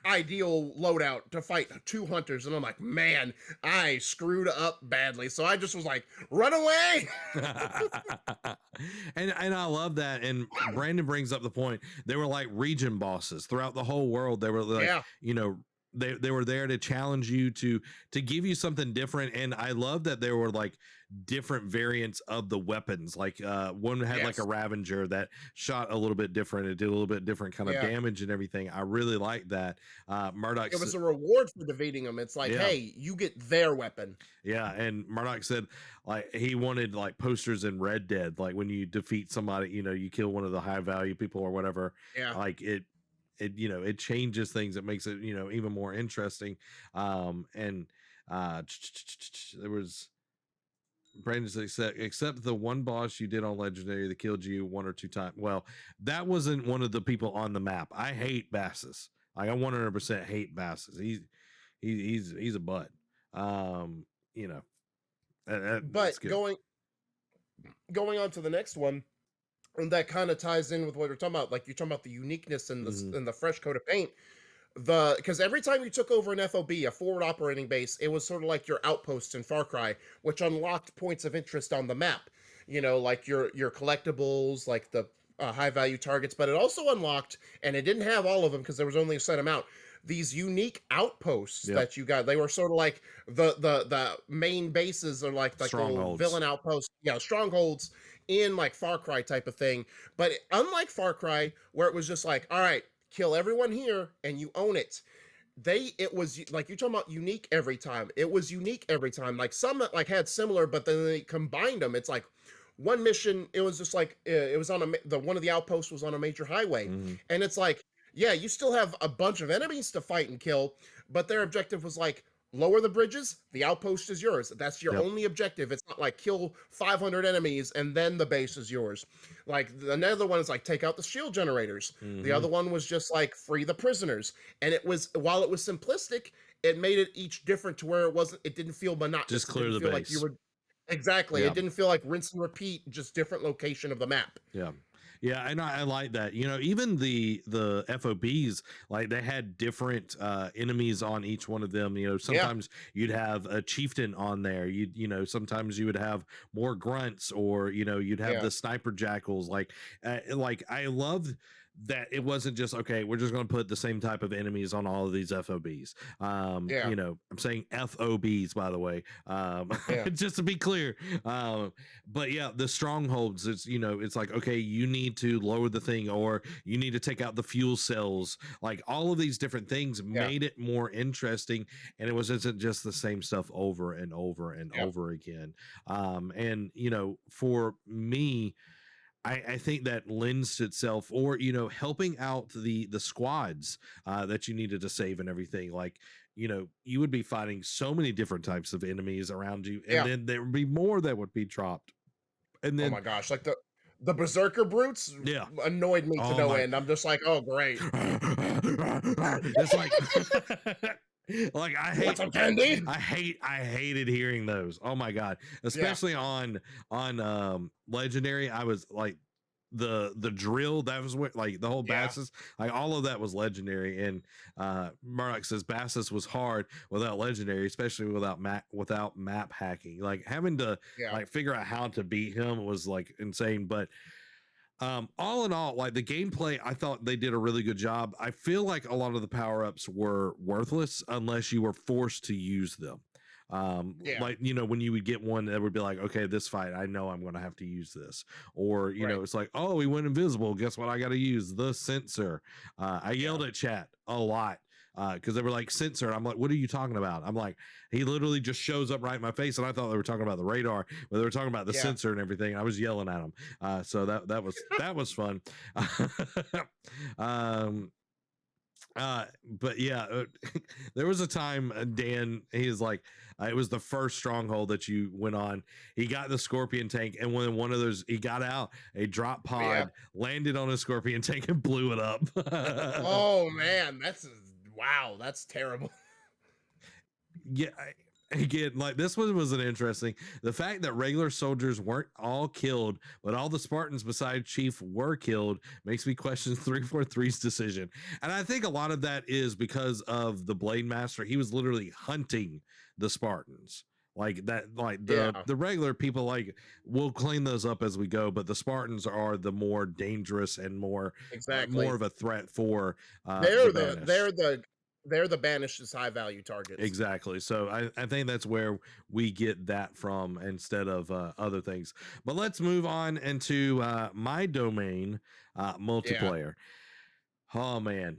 ideal loadout to fight two hunters. And I'm like, man, I screwed up badly. So I just was like, run away. And I love that. And Brandon brings up the point. They were like region bosses throughout the whole world. They were like, Yeah. you know, they were there to challenge you to give you something different. And I love that there were like different variants of the weapons. Like one had like a Yes. Ravager that shot a little bit different. It did a little bit different kind of Yeah. damage and everything. I really like that. Murdoch It was a reward for defeating them. It's like, Yeah. hey, you get their weapon. Yeah, and Murdoch said like he wanted like posters in Red Dead, like when you defeat somebody, you know, you kill one of the high value people or whatever. Yeah. Like it you know, it changes things. It makes it, you know, even more interesting. And there was Brandon said, except the one boss you did on Legendary that killed you one or two times. Well, that wasn't one of the people on the map. I hate Bassus. Like, I 100% hate Bassus. He's a butt. You know, But that's good. going on to the next one, and that kind of ties in with what we're talking about. Like you're talking about the uniqueness and the Mhm. and the fresh coat of paint. Because every time you took over an FOB, a forward operating base, it was sort of like your outposts in Far Cry, which unlocked points of interest on the map. You know, like your collectibles, like the high value targets, but it also unlocked, and it didn't have all of them because there was only a set amount. These unique outposts Yep. that you got, they were sort of like the main bases, or like the Strongholds. villain outposts, yeah, strongholds in like Far Cry type of thing. But unlike Far Cry, where it was just like, all right, kill everyone here and you own it. It was like you're talking about unique every time. It was unique every time. Like some like had similar, but then they combined them. It's like one mission. It was just like it was on the one of the outposts was on a major highway, Mhm. and it's like, yeah, you still have a bunch of enemies to fight and kill, but their objective was like lower the bridges. The outpost is yours. That's your Yep. only objective. It's not like kill 500 enemies and then the base is yours. Like another one is like take out the shield generators. The Mhm. other one was just like free the prisoners. And it was, while it was simplistic, it made it each different to where it didn't feel monotonous. Just It clear didn't the feel like you base. were exactly. Yeah. It didn't feel like rinse and repeat, just different location of the map. Yeah. Yeah, and I like that. You know, even the FOBs, like they had different enemies on each one of them. You know, sometimes you'd have a chieftain on there. You know, sometimes you would have more grunts, or you know, you'd have Yeah. the sniper jackals. Like I loved that it wasn't just okay, we're just going to put the same type of enemies on all of these FOBs. Yeah. You know, I'm saying FOBs, by the way, Yeah. just to be clear. But yeah, the strongholds, it's, you know, it's like, okay, you need to lower the thing, or you need to take out the fuel cells. Like all of these different things Yeah. made it more interesting, and it wasn't just the same stuff over and over and Yep. over again. And you know, for me, I think that lends itself, or you know, helping out the squads that you needed to save and everything. Like, you know, you would be fighting so many different types of enemies around you, and Yeah. then there would be more that would be dropped. And Oh then my gosh, like the berserker brutes yeah, annoyed me to oh no my, end. I'm just like, oh great. it's like like Want some candy? I hated hearing those. Oh my god, especially on legendary. I was like the drill, that was what, like the whole Yeah. Bassus, like all of that was legendary. And Murdoch says Bassus was hard without legendary, especially without map hacking. Like having to Yeah. like figure out how to beat him was like insane. But all in all, like the gameplay, I thought they did a really good job. I feel like a lot of the power-ups were worthless unless you were forced to use them. Yeah. Like, you know, when you would get one that would be like, okay, this fight, I know I'm going to have to use this. Or, you know, Right. it's like, oh, he went invisible, guess what, I got to use the sensor. I yelled at chat a lot because they were like sensor. I'm like, what are you talking about? I'm like, he literally just shows up right in my face, and I thought they were talking about the radar, but they were talking about the sensor and everything. I was yelling at him. So that was fun. But yeah, there was a time, Dan, he's like, it was the first stronghold that you went on. He got the scorpion tank, and when one of those, he got out, a drop pod landed on a scorpion tank and blew it up. Oh man, wow, that's terrible. Yeah. Again, like this one was an interesting. The fact that regular soldiers weren't all killed, but all the Spartans besides Chief were killed, makes me question 343's decision. And I think a lot of that is because of the Blade Master. He was literally hunting the Spartans. Like that, like the regular people, like, we'll clean those up as we go, but the Spartans are the more dangerous and more more of a threat for they're the Banished's high value targets. Exactly. So I think that's where we get that from instead of other things. But let's move on into my domain, multiplayer. Oh man,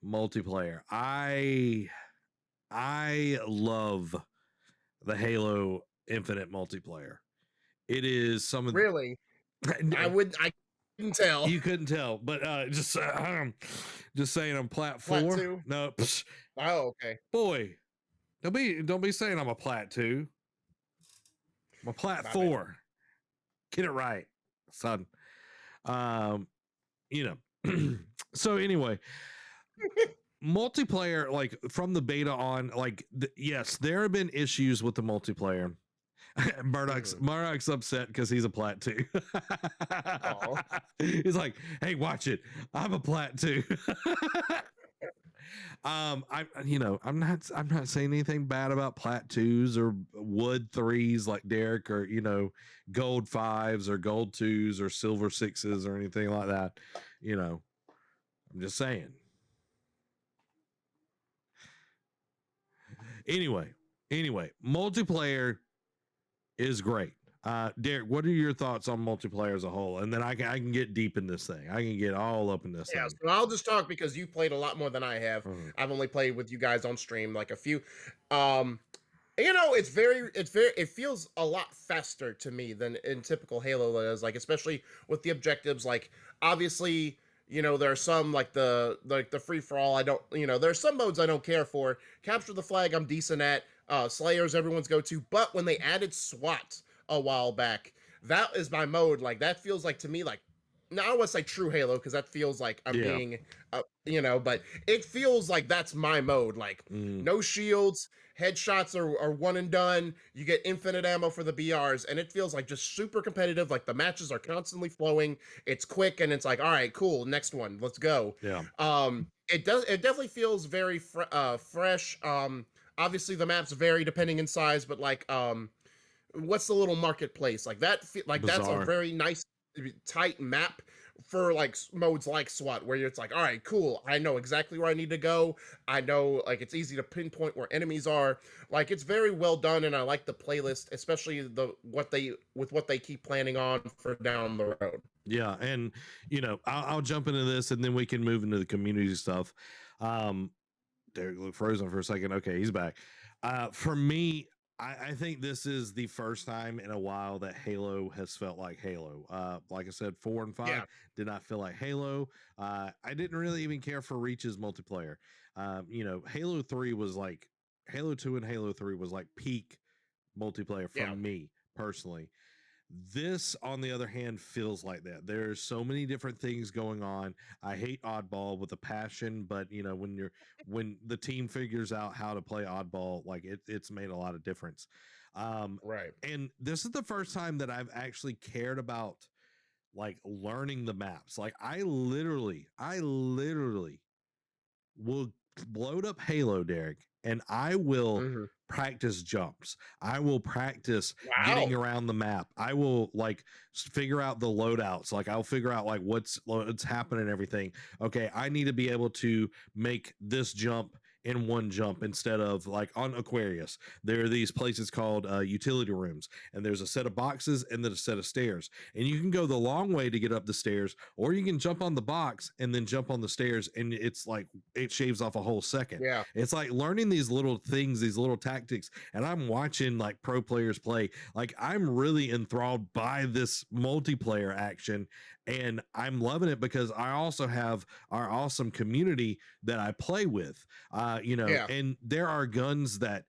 multiplayer. I love the Halo Infinite multiplayer. It is some of really. I couldn't tell. You couldn't tell, but just saying I'm plat 4. Plat 2? No. Oh, okay. Boy, don't be saying I'm a plat 2. I'm a plat 4. Get it right, son. You know. So anyway, multiplayer, like from the beta on, like yes, there have been issues with the multiplayer. Murdoch's upset because he's a plat 2. He's like, hey, watch it, I'm a plat 2. I'm not saying anything bad about plat 2s or wood 3s like Derek, or gold 5s or gold 2s or silver 6s or anything like that. I'm just saying. Anyway, multiplayer is great. Derek, what are your thoughts on multiplayer as a whole? And then I can get deep in this thing. I can get all up in this thing. So I'll just talk because you played a lot more than I have. I've only played with you guys on stream like a few. It feels a lot faster to me than in typical Halo is, like, especially with the objectives. Like, obviously, there are some like the free for all. I don't, there's some modes I don't care for. Capture the flag, I'm decent at. Slayer's everyone's go to, but when they added SWAT a while back, that is my mode. Like, that feels like to me, like, now I don't want to say true Halo because that feels like I'm being, but it feels like that's my mode. Like, no shields, headshots are one and done. You get infinite ammo for the BRs, and it feels like just super competitive. Like, the matches are constantly flowing. It's quick, and it's like, all right, cool, next one, let's go. It definitely feels very fresh. Obviously the maps vary depending in size, but like, what's the little marketplace like that? That's a very nice tight map for like modes like SWAT, where it's like, all right, cool, I know exactly where I need to go. I know, like, it's easy to pinpoint where enemies are. Like, it's very well done, and I like the playlist, especially what they keep planning on for down the road. Yeah, and I'll jump into this, and then we can move into the community stuff. Derek looked frozen for a second. Okay, he's back. For me, I think this is the first time in a while that Halo has felt like Halo. Like I said, 4 and 5 did not feel like Halo. I didn't really even care for Reach's multiplayer. Halo 3 was like, Halo 2 and Halo 3 was like peak multiplayer for me personally. This, on the other hand, feels like that. There's so many different things going on. I hate oddball with a passion, but when the team figures out how to play oddball, like it's made a lot of difference. Right. And this is the first time that I've actually cared about like learning the maps. Like I literally will load up Halo, Derek, and I will practice jumps. I will practice getting around the map. I will like figure out the loadouts. Like I'll figure out like what's happening and everything. Okay, I need to be able to make this jump in one jump instead of like on Aquarius. There are these places called utility rooms, and there's a set of boxes and then a set of stairs. And you can go the long way to get up the stairs, or you can jump on the box and then jump on the stairs, and it's like it shaves off a whole second. Yeah. It's like learning these little things, these little tactics. And I'm watching like pro players play. Like I'm really enthralled by this multiplayer action, and I'm loving it because I also have our awesome community that I play with. Yeah. And there are guns that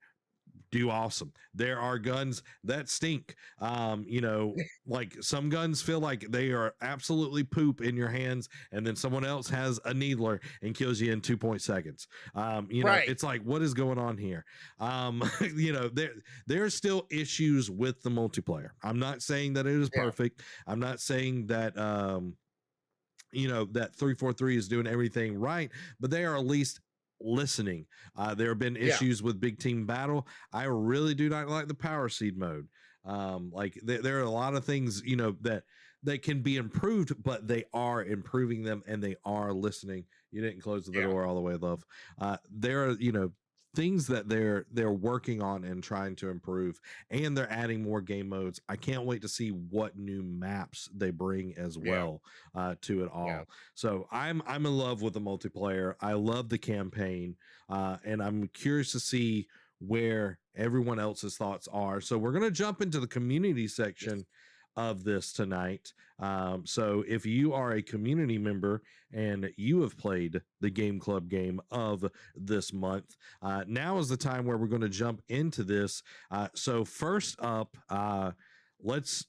do awesome. There are guns that stink. Like some guns feel like they are absolutely poop in your hands, and then someone else has a needler and kills you in 2 seconds. Right. It's like, what is going on here? There's still issues with the multiplayer. I'm not saying that it is perfect. I'm not saying that that 343 is doing everything right, but they are at least listening. There have been issues with big team battle. I really do not like the power seed mode. There are a lot of things that they can be improved, but they are improving them and they are listening. You didn't close the door all the way, love. There are things that they're working on and trying to improve, and they're adding more game modes. I can't wait to see what new maps they bring as well to it all. So I'm in love with the multiplayer. I love the campaign, and I'm curious to see where everyone else's thoughts are. So we're going to jump into the community section of this tonight. So if you are a community member and you have played the Game Club game of this month, now is the time where we're going to jump into this. So first up, let's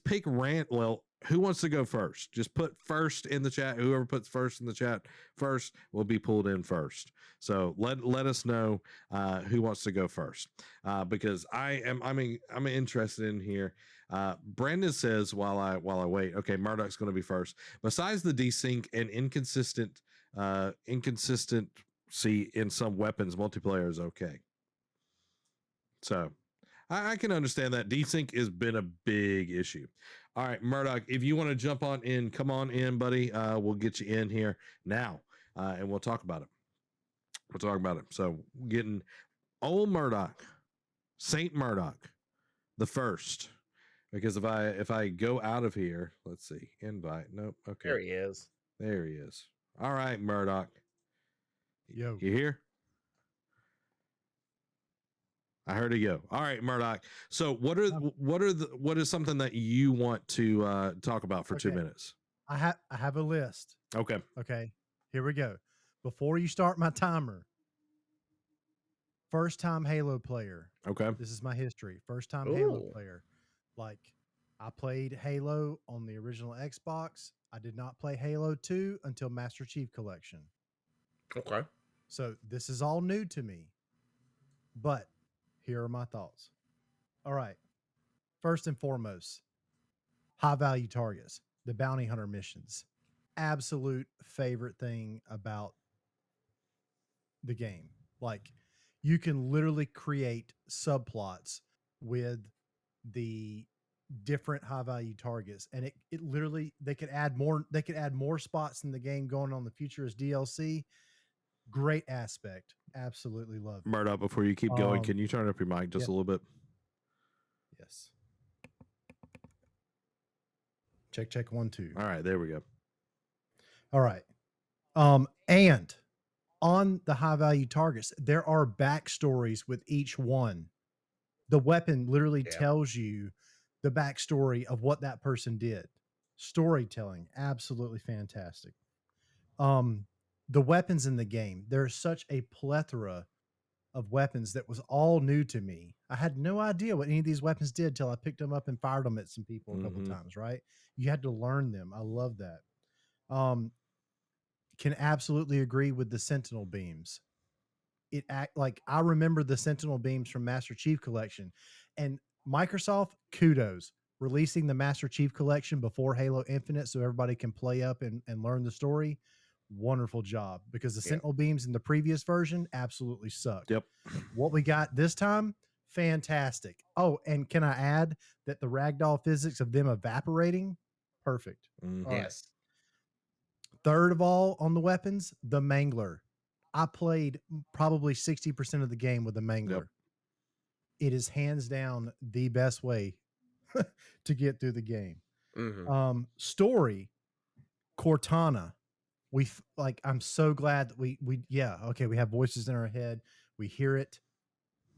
pick rant. Well, who wants to go first? Just put first in the chat. Whoever puts first in the chat first will be pulled in first. So let us know who wants to go first, because I'm interested in here. Brandon says while I wait, okay, Murdoch's going to be first. Besides the desync and inconsistency in some weapons, multiplayer is okay. So I can understand that. Desync has been a big issue. All right, Murdoch, if you want to jump on in, come on in, buddy. We'll get you in here now, and we'll talk about it. So getting old Murdoch, Saint Murdoch, the first. Because if I go out of here, let's see, invite. Nope. Okay. There he is. There he is. All right, Murdoch. Yo. You here? I heard a yo. All right, Murdoch. So what is something that you want to talk about for 2 minutes? I have a list. Okay. Okay. Here we go. Before you start my timer, first time Halo player. Okay. This is my history. First time Halo player. Like, I played Halo on the original Xbox. I did not play Halo 2 until Master Chief Collection. Okay. So this is all new to me. But here are my thoughts. All right. First and foremost, high value targets, the bounty hunter missions. Absolute favorite thing about the game. Like, you can literally create subplots with the different high value targets, and it literally they could add more spots in the game going on the future as DLC. Great aspect. Absolutely love it. Murdoch, before you keep going, can you turn up your mic just a little bit? Yes. Check 1 2. All right, there we go. All right. And on the high value targets, there are backstories with each one. The weapon literally tells you the backstory of what that person did. Storytelling, absolutely fantastic. The weapons in the game, there's such a plethora of weapons that was all new to me. I had no idea what any of these weapons did till I picked them up and fired them at some people a couple times, right? You had to learn them. I love that. Can absolutely agree with the Sentinel beams. I remember the Sentinel beams from Master Chief Collection, and Microsoft, kudos, releasing the Master Chief Collection before Halo Infinite so everybody can play up and learn the story. Wonderful job, because the Sentinel beams in the previous version absolutely sucked. Yep. What we got this time, fantastic. Oh, and can I add that the ragdoll physics of them evaporating, perfect. Mm-hmm. All right. Third of all, on the weapons, the Mangler. I played probably 60% of the game with a mangler. Yep. It is hands down the best way to get through the game. Story, Cortana. I'm so glad that we have voices in our head. We hear it.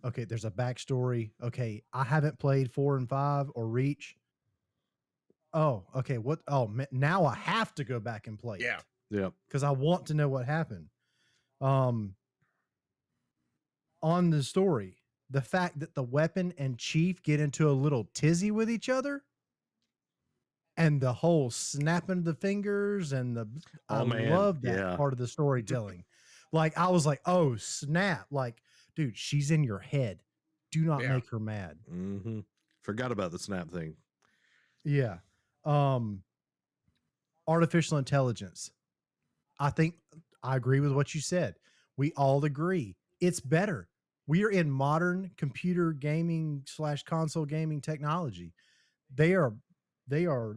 Okay, there's a backstory. Okay, I haven't played 4 and 5 or Reach. Oh, okay. What? Oh, now I have to go back and play it. Yeah. Because I want to know what happened. On the story, the fact that the weapon and Chief get into a little tizzy with each other, and the whole snapping of the fingers and I love that part of the storytelling. Like, I was like, oh snap! Like, dude, she's in your head. Do not make her mad. Forgot about the snap thing. Yeah. Artificial intelligence. I think I agree with what you said. We all agree it's better. We are in modern computer gaming / console gaming technology. They are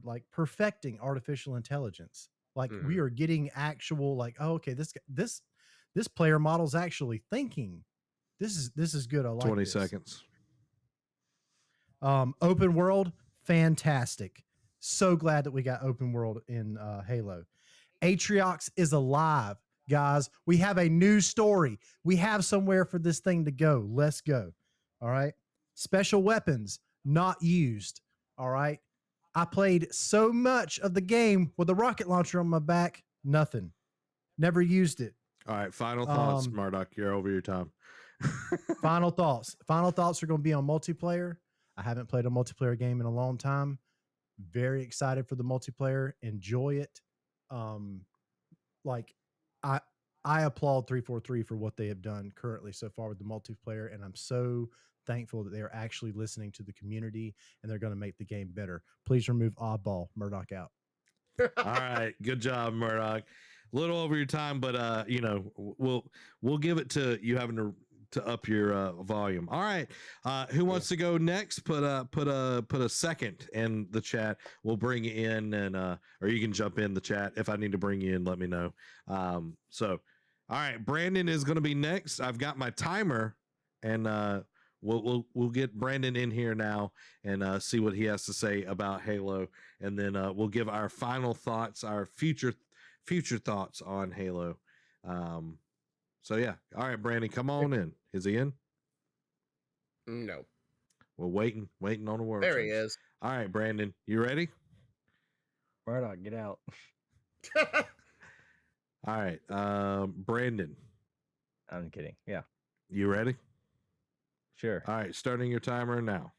like perfecting artificial intelligence. Like we are getting actual, like, oh, okay, this player model's actually thinking. This is good. I like 20 this. seconds. Open world, fantastic. So glad that we got open world in Halo. Atriox is alive, guys. We have a new story. We have somewhere for this thing to go. Let's go. All right. Special weapons not used. All right. I played so much of the game with a rocket launcher on my back. Nothing. Never used it. All right. Final thoughts, Murdoch. You're over your time. Final thoughts. Final thoughts are going to be on multiplayer. I haven't played a multiplayer game in a long time. Very excited for the multiplayer. Enjoy it. Like I applaud 343 for what they have done currently so far with the multiplayer, and I'm so thankful that they are actually listening to the community and they're going to make the game better. Please remove oddball. Murdoch out. All right, good job, Murdoch. A little over your time, but we'll give it to you having to up your volume. All right, who wants to go next? Put a second in the chat. We'll bring you in, and or you can jump in the chat if I need to bring you in. Let me know. All right, Brandon is going to be next. I've got my timer, and we'll get Brandon in here now and see what he has to say about Halo, and then we'll give our final thoughts, our future thoughts on Halo. So yeah, all right, Brandon, come on in. Is he in? No. We're waiting on the word. There he is. All right, Brandon, you ready? Murdoch, get out. All right, Brandon. I'm kidding. Yeah. You ready? Sure. All right, starting your timer now.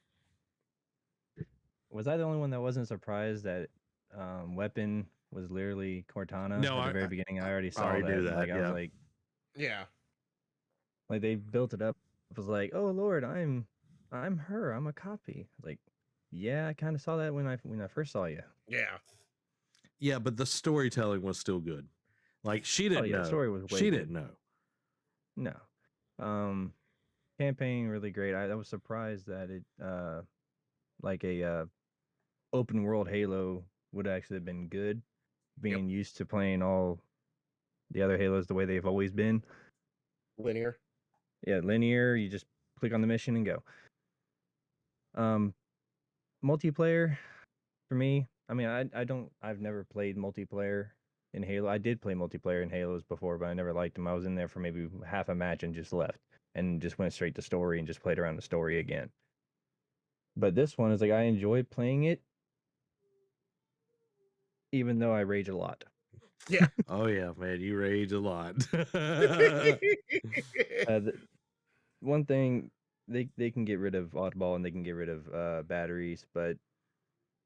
Was I the only one that wasn't surprised that weapon was literally Cortana No, at the very beginning? I already saw already that. knew that, Like I was like, yeah. Like they built it up. It was like, oh Lord, I'm her. I'm a copy. Like, yeah, I kind of saw that when I first saw you. Yeah. Yeah, but the storytelling was still good. Like she didn't know. The story was way she good. didn't know. No. Campaign really great. I was surprised that it like a open world Halo would actually have been good, being used to playing all the other Halos the way they've always been. Linear. Yeah, linear. You just click on the mission and go. Multiplayer for me. I mean, I've never played multiplayer in Halo. I did play multiplayer in Halos before, but I never liked them. I was in there for maybe half a match and just left and just went straight to story and just played around the story again. But this one is like, I enjoy playing it, even though I rage a lot. Yeah. Oh yeah, man, you rage a lot. One thing, they can get rid of oddball and they can get rid of batteries, but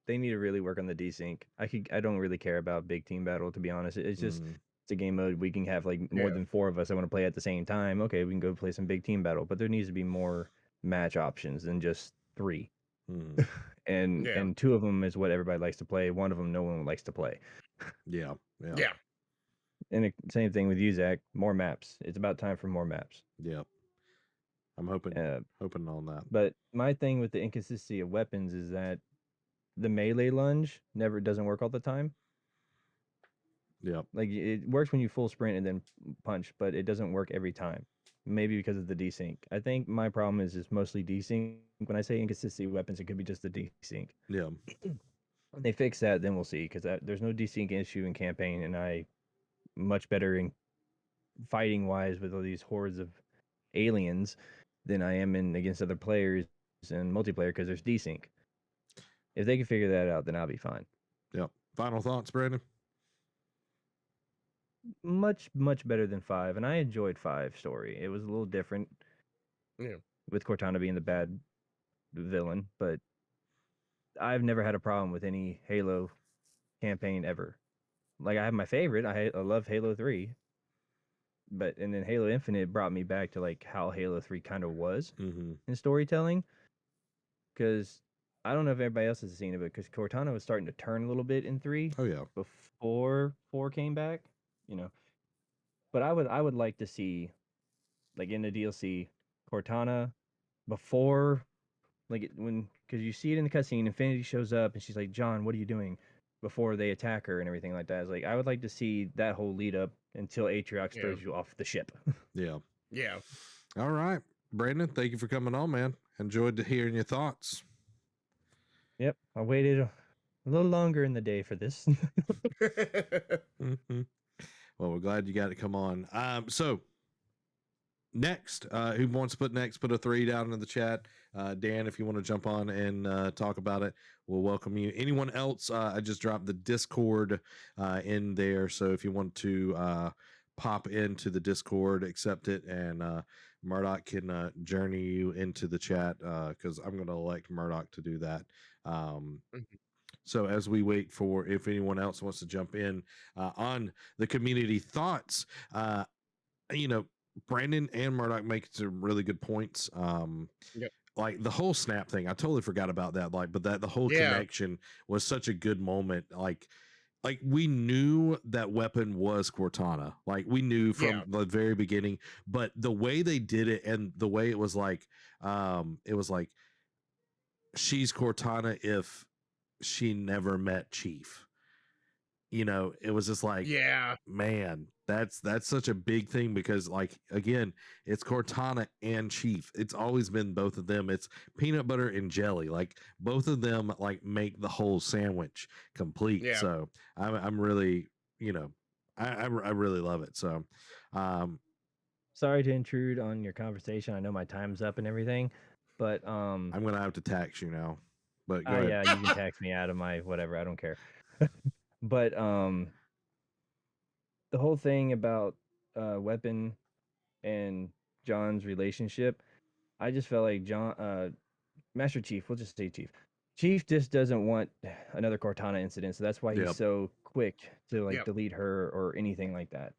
they need to really work on the desync. I don't really care about big team battle, to be honest. It's just it's a game mode. We can have like more than 4 of us that want to play at the same time. Okay, we can go play some big team battle, but there needs to be more match options than just 3. And 2 of them is what everybody likes to play. 1 of them no one likes to play. Yeah. And the same thing with you, Zach. More maps. It's about time for more maps. Yeah. I'm hoping on that. But my thing with the inconsistency of weapons is that the melee lunge never doesn't work all the time. Yep. Like it works when you full sprint and then punch, but it doesn't work every time. Maybe because of the desync. I think my problem is mostly desync. When I say inconsistency weapons, it could be just the desync. Yeah. When they fix that, then we'll see. Because there's no desync issue in campaign, and I much better in fighting wise with all these hordes of aliens than I am in against other players in multiplayer because there's desync. If they can figure that out, then I'll be fine. Yep. Final thoughts, Brandon? Much better than 5, and I enjoyed 5 story. It was a little different, with Cortana being the bad villain, but I've never had a problem with any Halo campaign ever. Like I have my favorite. I love Halo 3, and then Halo Infinite brought me back to like how Halo 3 kind of was in storytelling. Because I don't know if everybody else has seen it, but because Cortana was starting to turn a little bit in 3. Oh yeah. Before 4 came back, But I would like to see, like in the DLC, Cortana before, because you see it in the cutscene, Infinity shows up and she's like, John, what are you doing? Before they attack her and everything like that. It's like, I would like to see that whole lead up until Atriox throws you off the ship. Yeah. Yeah. All right. Brandon, thank you for coming on, man. Enjoyed hearing your thoughts. Yep. I waited a little longer in the day for this. Well, we're glad you got to come on. So next, who wants to put next? Put a 3 down in the chat. Dan, if you want to jump on and talk about it, we'll welcome you. Anyone else? I just dropped the Discord in there, so if you want to pop into the Discord, accept it, and Murdoch can journey you into the chat because I'm going to elect Murdoch to do that. So as we wait for if anyone else wants to jump in on the community thoughts, Brandon and Murdoch make some really good points. Like the whole snap thing, I totally forgot about that. But the whole connection was such a good moment. Like we knew that weapon was Cortana. Like we knew from the very beginning, but the way they did it and the way it was like she's Cortana if she never met Chief. It was just like, man, that's such a big thing because again, it's Cortana and Chief. It's always been both of them. It's peanut butter and jelly. Like both of them make the whole sandwich complete. So I'm really, I really love it. So, sorry to intrude on your conversation. I know my time's up and everything, but I'm going to have to tax you now, but go ahead. Yeah, you can tax me out of my whatever. I don't care. But the whole thing about Weapon and John's relationship, I just felt like Master Chief, we'll just say Chief just doesn't want another Cortana incident, so that's why he's so quick to delete her or anything like that,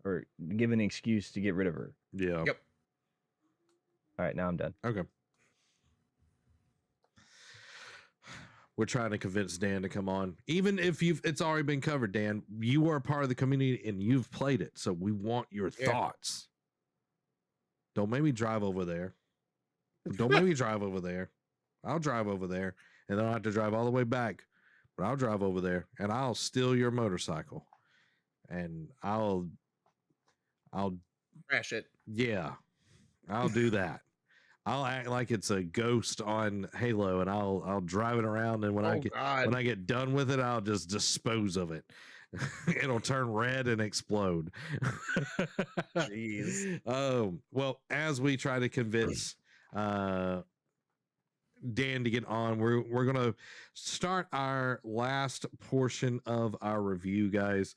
or give an excuse to get rid of her. Yeah. Yep. All right, now I'm done. Okay. We're trying to convince Dan to come on. Even if it's already been covered, Dan, you are a part of the community and you've played it. So we want your thoughts. Don't make me drive over there. Don't make me drive over there. I'll drive over there and then I'll have to drive all the way back. But I'll drive over there and I'll steal your motorcycle. And I'll crash it. Yeah. I'll do that. I'll act like it's a ghost on Halo, and I'll drive it around, and when I get done with it, I'll just dispose of it. It'll turn red and explode. Jeez. Well, as we try to convince Dan to get on, we're gonna start our last portion of our review, guys.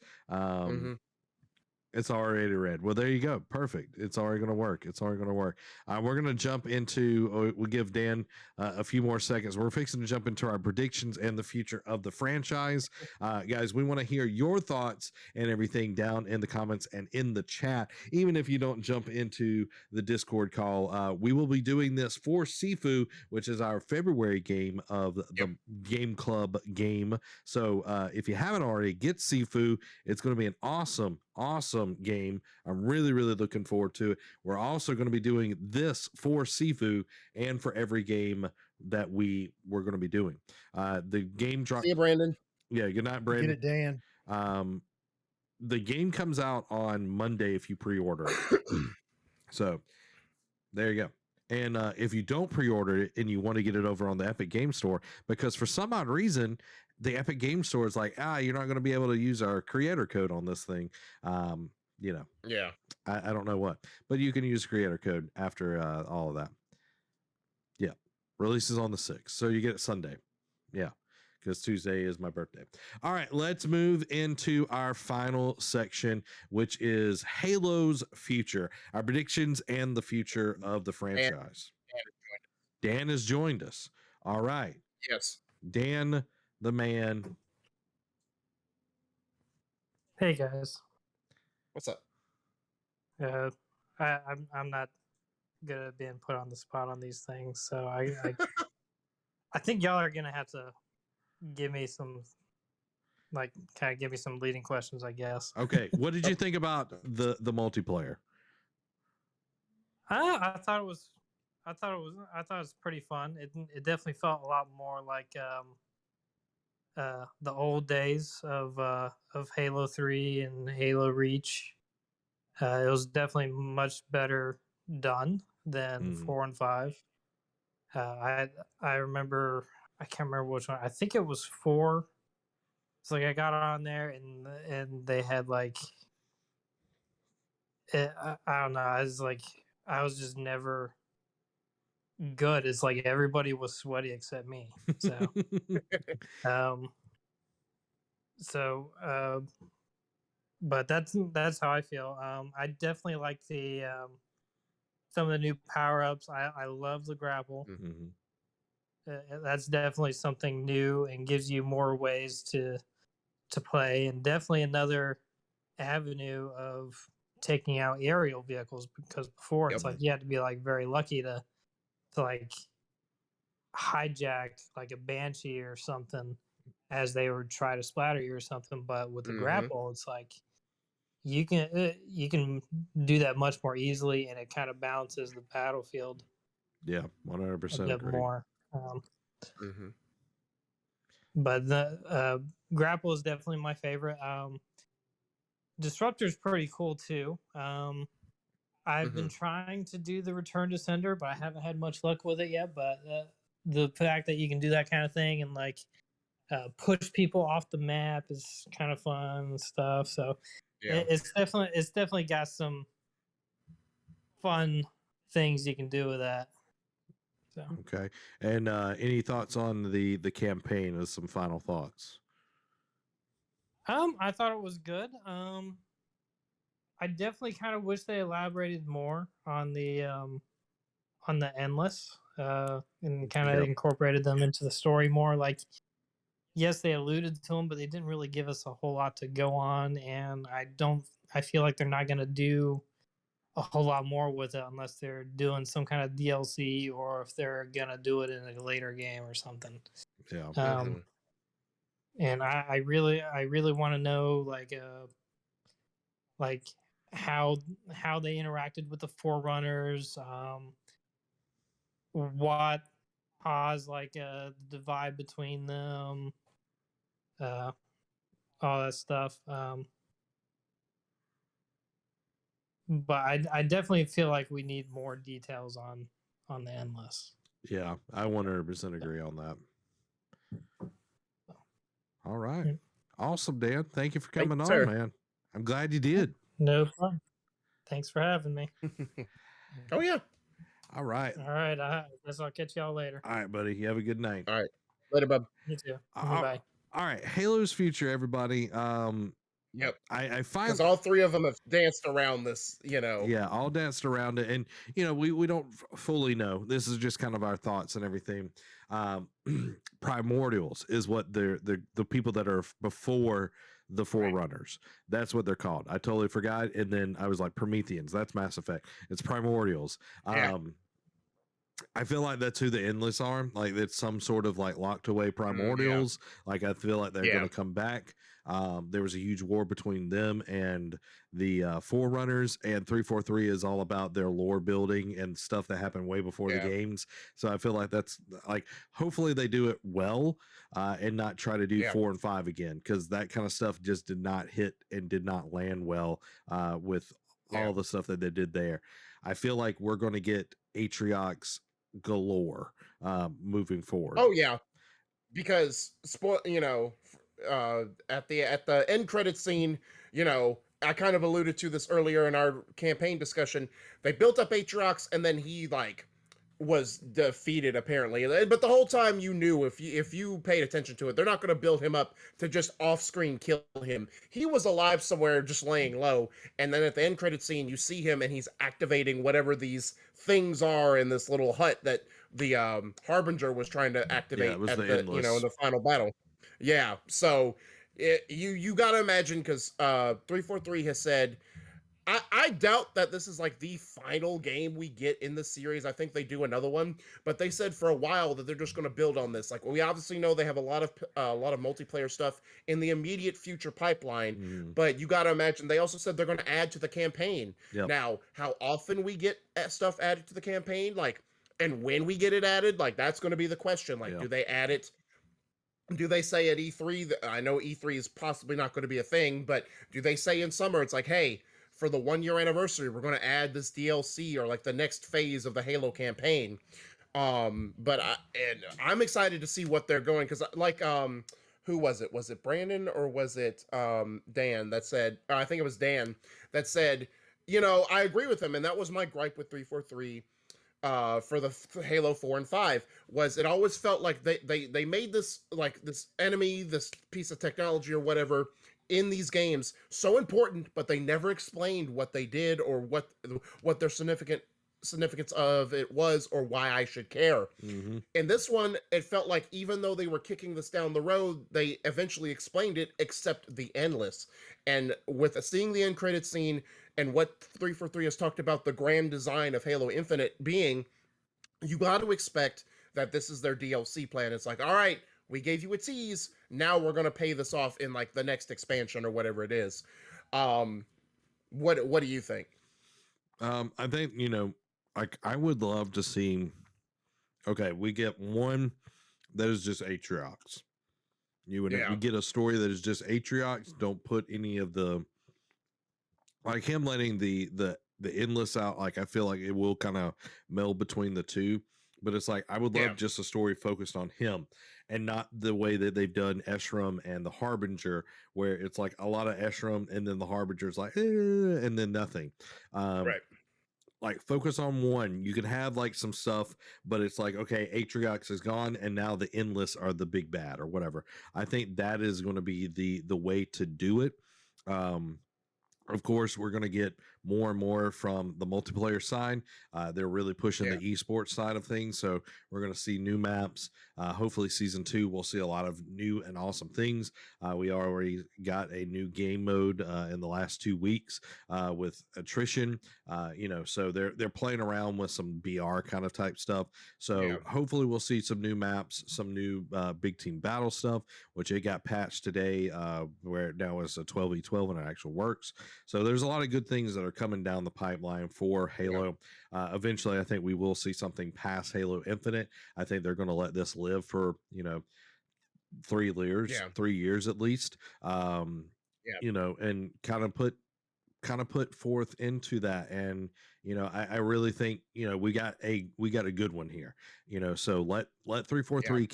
It's already red. Well, there you go. Perfect. It's already going to work. We're going to jump into, we'll give Dan a few more seconds. We're fixing to jump into our predictions and the future of the franchise. Guys, we want to hear your thoughts and everything down in the comments and in the chat. Even if you don't jump into the Discord call, we will be doing this for Sifu, which is our February game of the Game Club game. So if you haven't already, get Sifu. It's going to be an awesome game. I'm really looking forward to it. We're also going to be doing this for Sifu and for every game that we're going to be doing. The game drop. See you, Brandon. Yeah, good night, Brandon. Get it, Dan. the game comes out on Monday if you pre-order it. So there you go. And if you don't pre-order it and you want to get it over on the Epic Game Store, because for some odd reason, the Epic Game Store is like, you're not going to be able to use our creator code on this thing. Yeah. I don't know what, but you can use creator code after all of that. Yeah. Releases on the 6th. So you get it Sunday. Yeah. Because Tuesday is my birthday. All right, let's move into our final section, which is Halo's future, our predictions and the future of the franchise. Dan has joined us. All right. Yes. Dan, the man. Hey guys. What's up? I'm not good at being put on the spot on these things, so I think y'all are gonna have to give me some, kind of give me some leading questions, I guess. Okay, what did you think about the multiplayer? I thought it was pretty fun. It definitely felt a lot more like the old days of Halo 3 and Halo Reach. It was definitely much better done than 4 and 5. I remember, I can't remember which one. I think it was 4. It's like I got on there and they had I don't know. I was just never good. It's like everybody was sweaty except me. So, but that's how I feel. I definitely like the some of the new power ups. I love the grapple. That's definitely something new and gives you more ways to play, and definitely another avenue of taking out aerial vehicles, because before it's like you had to be very lucky to hijack a Banshee or something as they would try to splatter you or something. But with the grapple, it's like you can do that much more easily, and it kind of balances the battlefield. Yeah, 100% a bit agree. more. But the grapple is definitely my favorite. Disruptor's pretty cool too. I've been trying to do the Return to Sender, but I haven't had much luck with it yet. But the fact that you can do that kind of thing and push people off the map is kind of fun and stuff. So it's definitely got some fun things you can do with that. So. Okay. And any thoughts on the campaign? As some final thoughts? I thought it was good. I definitely kind of wish they elaborated more on the endless and kind of incorporated them into the story more. Yes, they alluded to them, but they didn't really give us a whole lot to go on, and I feel like they're not going to do a whole lot more with it unless they're doing some kind of DLC, or if they're going to do it in a later game or something. Yeah. And I really want to know how they interacted with the Forerunners, what caused the divide between them, all that stuff. But I definitely feel like we need more details on the Endless. Yeah, I 100% agree on that. All right. Awesome, Dan. Thank you for coming on, sir. man. I'm glad you did. No problem. Thanks for having me. Oh, yeah. All right. All right. I guess I'll catch y'all later. All right, buddy. You have a good night. All right. Later, bub. You too. Bye. All right. Halo's future, everybody. Yep. I find because all three of them have danced around this, Yeah, all danced around it, and we don't fully know. This is just kind of our thoughts and everything. Primordials is what the people that are before the Forerunners. That's what they're called. I totally forgot, and then I was like Prometheans. That's Mass Effect. It's Primordials. I feel like that's who the Endless are. Like it's some sort of locked away Primordials. I feel like they're going to come back. There was a huge war between them and the Forerunners, and 343 is all about their lore building and stuff that happened way before the Yeah. games. So I feel like that's like, hopefully they do it well, and not try to do Yeah. 4 and 5 again, because that kind of stuff just did not hit and did not land well with all the stuff that they did there. I feel like we're going to get Atriox galore moving forward. Oh yeah, because at the end credit scene, I kind of alluded to this earlier in our campaign discussion. They built up Atriox, and then he was defeated apparently. But the whole time you knew, if you paid attention to it, they're not going to build him up to just off screen kill him. He was alive somewhere, just laying low. And then at the end credit scene, you see him, and he's activating whatever these things are in this little hut that the Harbinger was trying to activate it was at the the Endless. in the final battle. Yeah, so you got to imagine, because 343 has said, I doubt that this is like the final game we get in the series. I think they do another one, but they said for a while that they're just going to build on this. Like, we obviously know they have a lot of multiplayer stuff in the immediate future pipeline, but you got to imagine they also said they're going to add to the campaign. Yep. Now, how often we get stuff added to the campaign, and when we get it added, that's going to be the question. Do they add it? Do they say at E3? I know E3 is possibly not going to be a thing, but do they say in summer, it's like, hey, for the 1 year anniversary, we're going to add this DLC or the next phase of the Halo campaign? But I'm excited to see what they're going, because who was it? Was it Brandon or was it Dan that said? I think it was Dan that said, I agree with him, and that was my gripe with 343. For the Halo 4 and 5, was it always felt like they made this this enemy, this piece of technology or whatever in these games so important, but they never explained what they did or what their significance of it was, or why I should care. In this one, it felt like even though they were kicking this down the road, they eventually explained it, except the Endless. And with seeing the end credit scene and what 343 has talked about the grand design of Halo Infinite being, you got to expect that this is their DLC plan. It's like, all right, we gave you a tease, now we're going to pay this off in the next expansion or whatever it is. What do you think? I think, I would love to see, okay, we get one that is just Atriox. We get a story that is just Atriox. Don't put any of the, him letting the Endless out. I feel like it will kind of meld between the two, but it's I would love just a story focused on him, and not the way that they've done Eshram and the Harbinger, where it's a lot of Eshram and then the Harbinger's and then nothing. Right. Focus on one. You can have some stuff, but it's okay, Atriox is gone, and now the Endless are the big bad or whatever. I think that is going to be the way to do it. Of course, we're going to get more and more from the multiplayer side. They're really pushing the esports side of things, so we're going to see new maps. Hopefully, season 2 we'll see a lot of new and awesome things. We already got a new game mode in the last 2 weeks with attrition. So they're playing around with some BR kind of type stuff. So hopefully, we'll see some new maps, some new big team battle stuff, which it got patched today, where it now is a 12v12 and it actually works. So there's a lot of good things that are coming down the pipeline for Halo. Eventually, I think we will see something past Halo Infinite. I think they're going to let this live for 3 years at least. And kind of put forth into that. And I really think we got a good one here. So let 343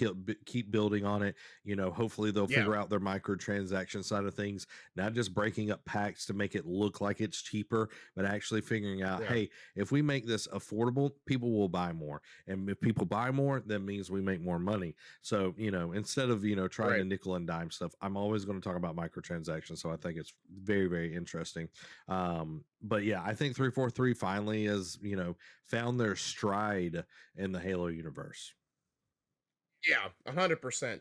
keep building on it. Hopefully they'll figure out their microtransaction side of things, not just breaking up packs to make it look like it's cheaper, but actually figuring out, hey, if we make this affordable, people will buy more, and if people buy more, that means we make more money. So instead of trying to nickel and dime stuff, I'm always going to talk about microtransactions. So I think it's very, very interesting. But yeah, I think 343 finally has found their stride in the Halo universe. Yeah, 100%.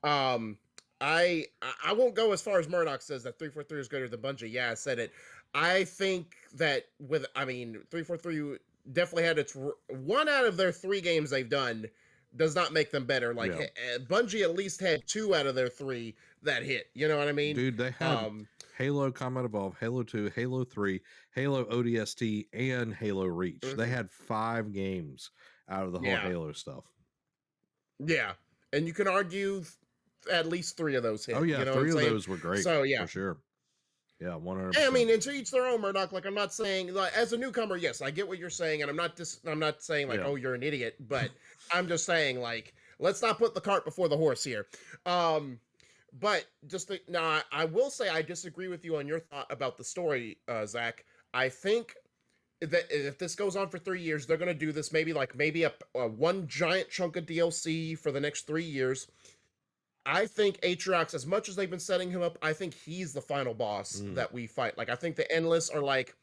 I won't go as far as Murdoch says that 343 is greater than Bungie. Yeah, I said it. I think that 343 definitely had its 1 out of their 3 games they've done. does not make them better. Like Bungie at least had 2 out of their 3 that hit. You know what I mean? Dude, they had Halo Combat Evolved, Halo 2, Halo 3, Halo ODST, and Halo Reach. They had 5 games out of the whole Halo stuff. Yeah. And you can argue at least 3 of those hit. Oh, yeah. You know 3 of those were great. So, yeah. For sure. Yeah, 100%. I mean, and to each their own, Murdoch. Like, I'm not saying, like, as a newcomer, yes, I get what you're saying, and I'm not saying like, oh, you're an idiot, but I'm just saying, like, let's not put the cart before the horse here. But just now, I will say I disagree with you on your thought about the story, Zach. I think that if this goes on for 3 years, they're gonna do this maybe a one giant chunk of DLC for the next 3 years. I think Atriox, as much as they've been setting him up, I think he's the final boss that we fight. Like, I think the Endless are like,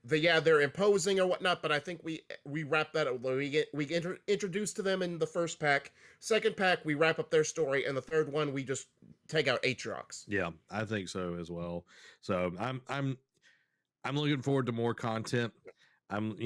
they're imposing or whatnot, but I think we wrap that up. We get introduced to them in the first pack. Second pack, we wrap up their story, and the third one, we just take out Atriox. Yeah, I think so as well. So I'm looking forward to more content. I'm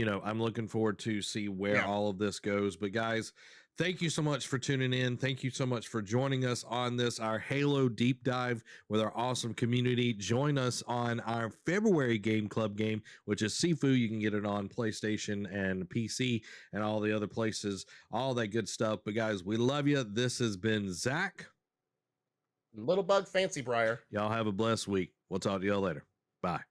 looking forward to see where all of this goes. But guys, thank you so much for tuning in. Thank you so much for joining us on our Halo deep dive with our awesome community. Join us on our February Game Club game, which is Sifu. You can get it on PlayStation and PC and all the other places, all that good stuff. But guys, we love you. This has been Zach. Little Bug Fancy Briar. Y'all have a blessed week. We'll talk to y'all later. Bye.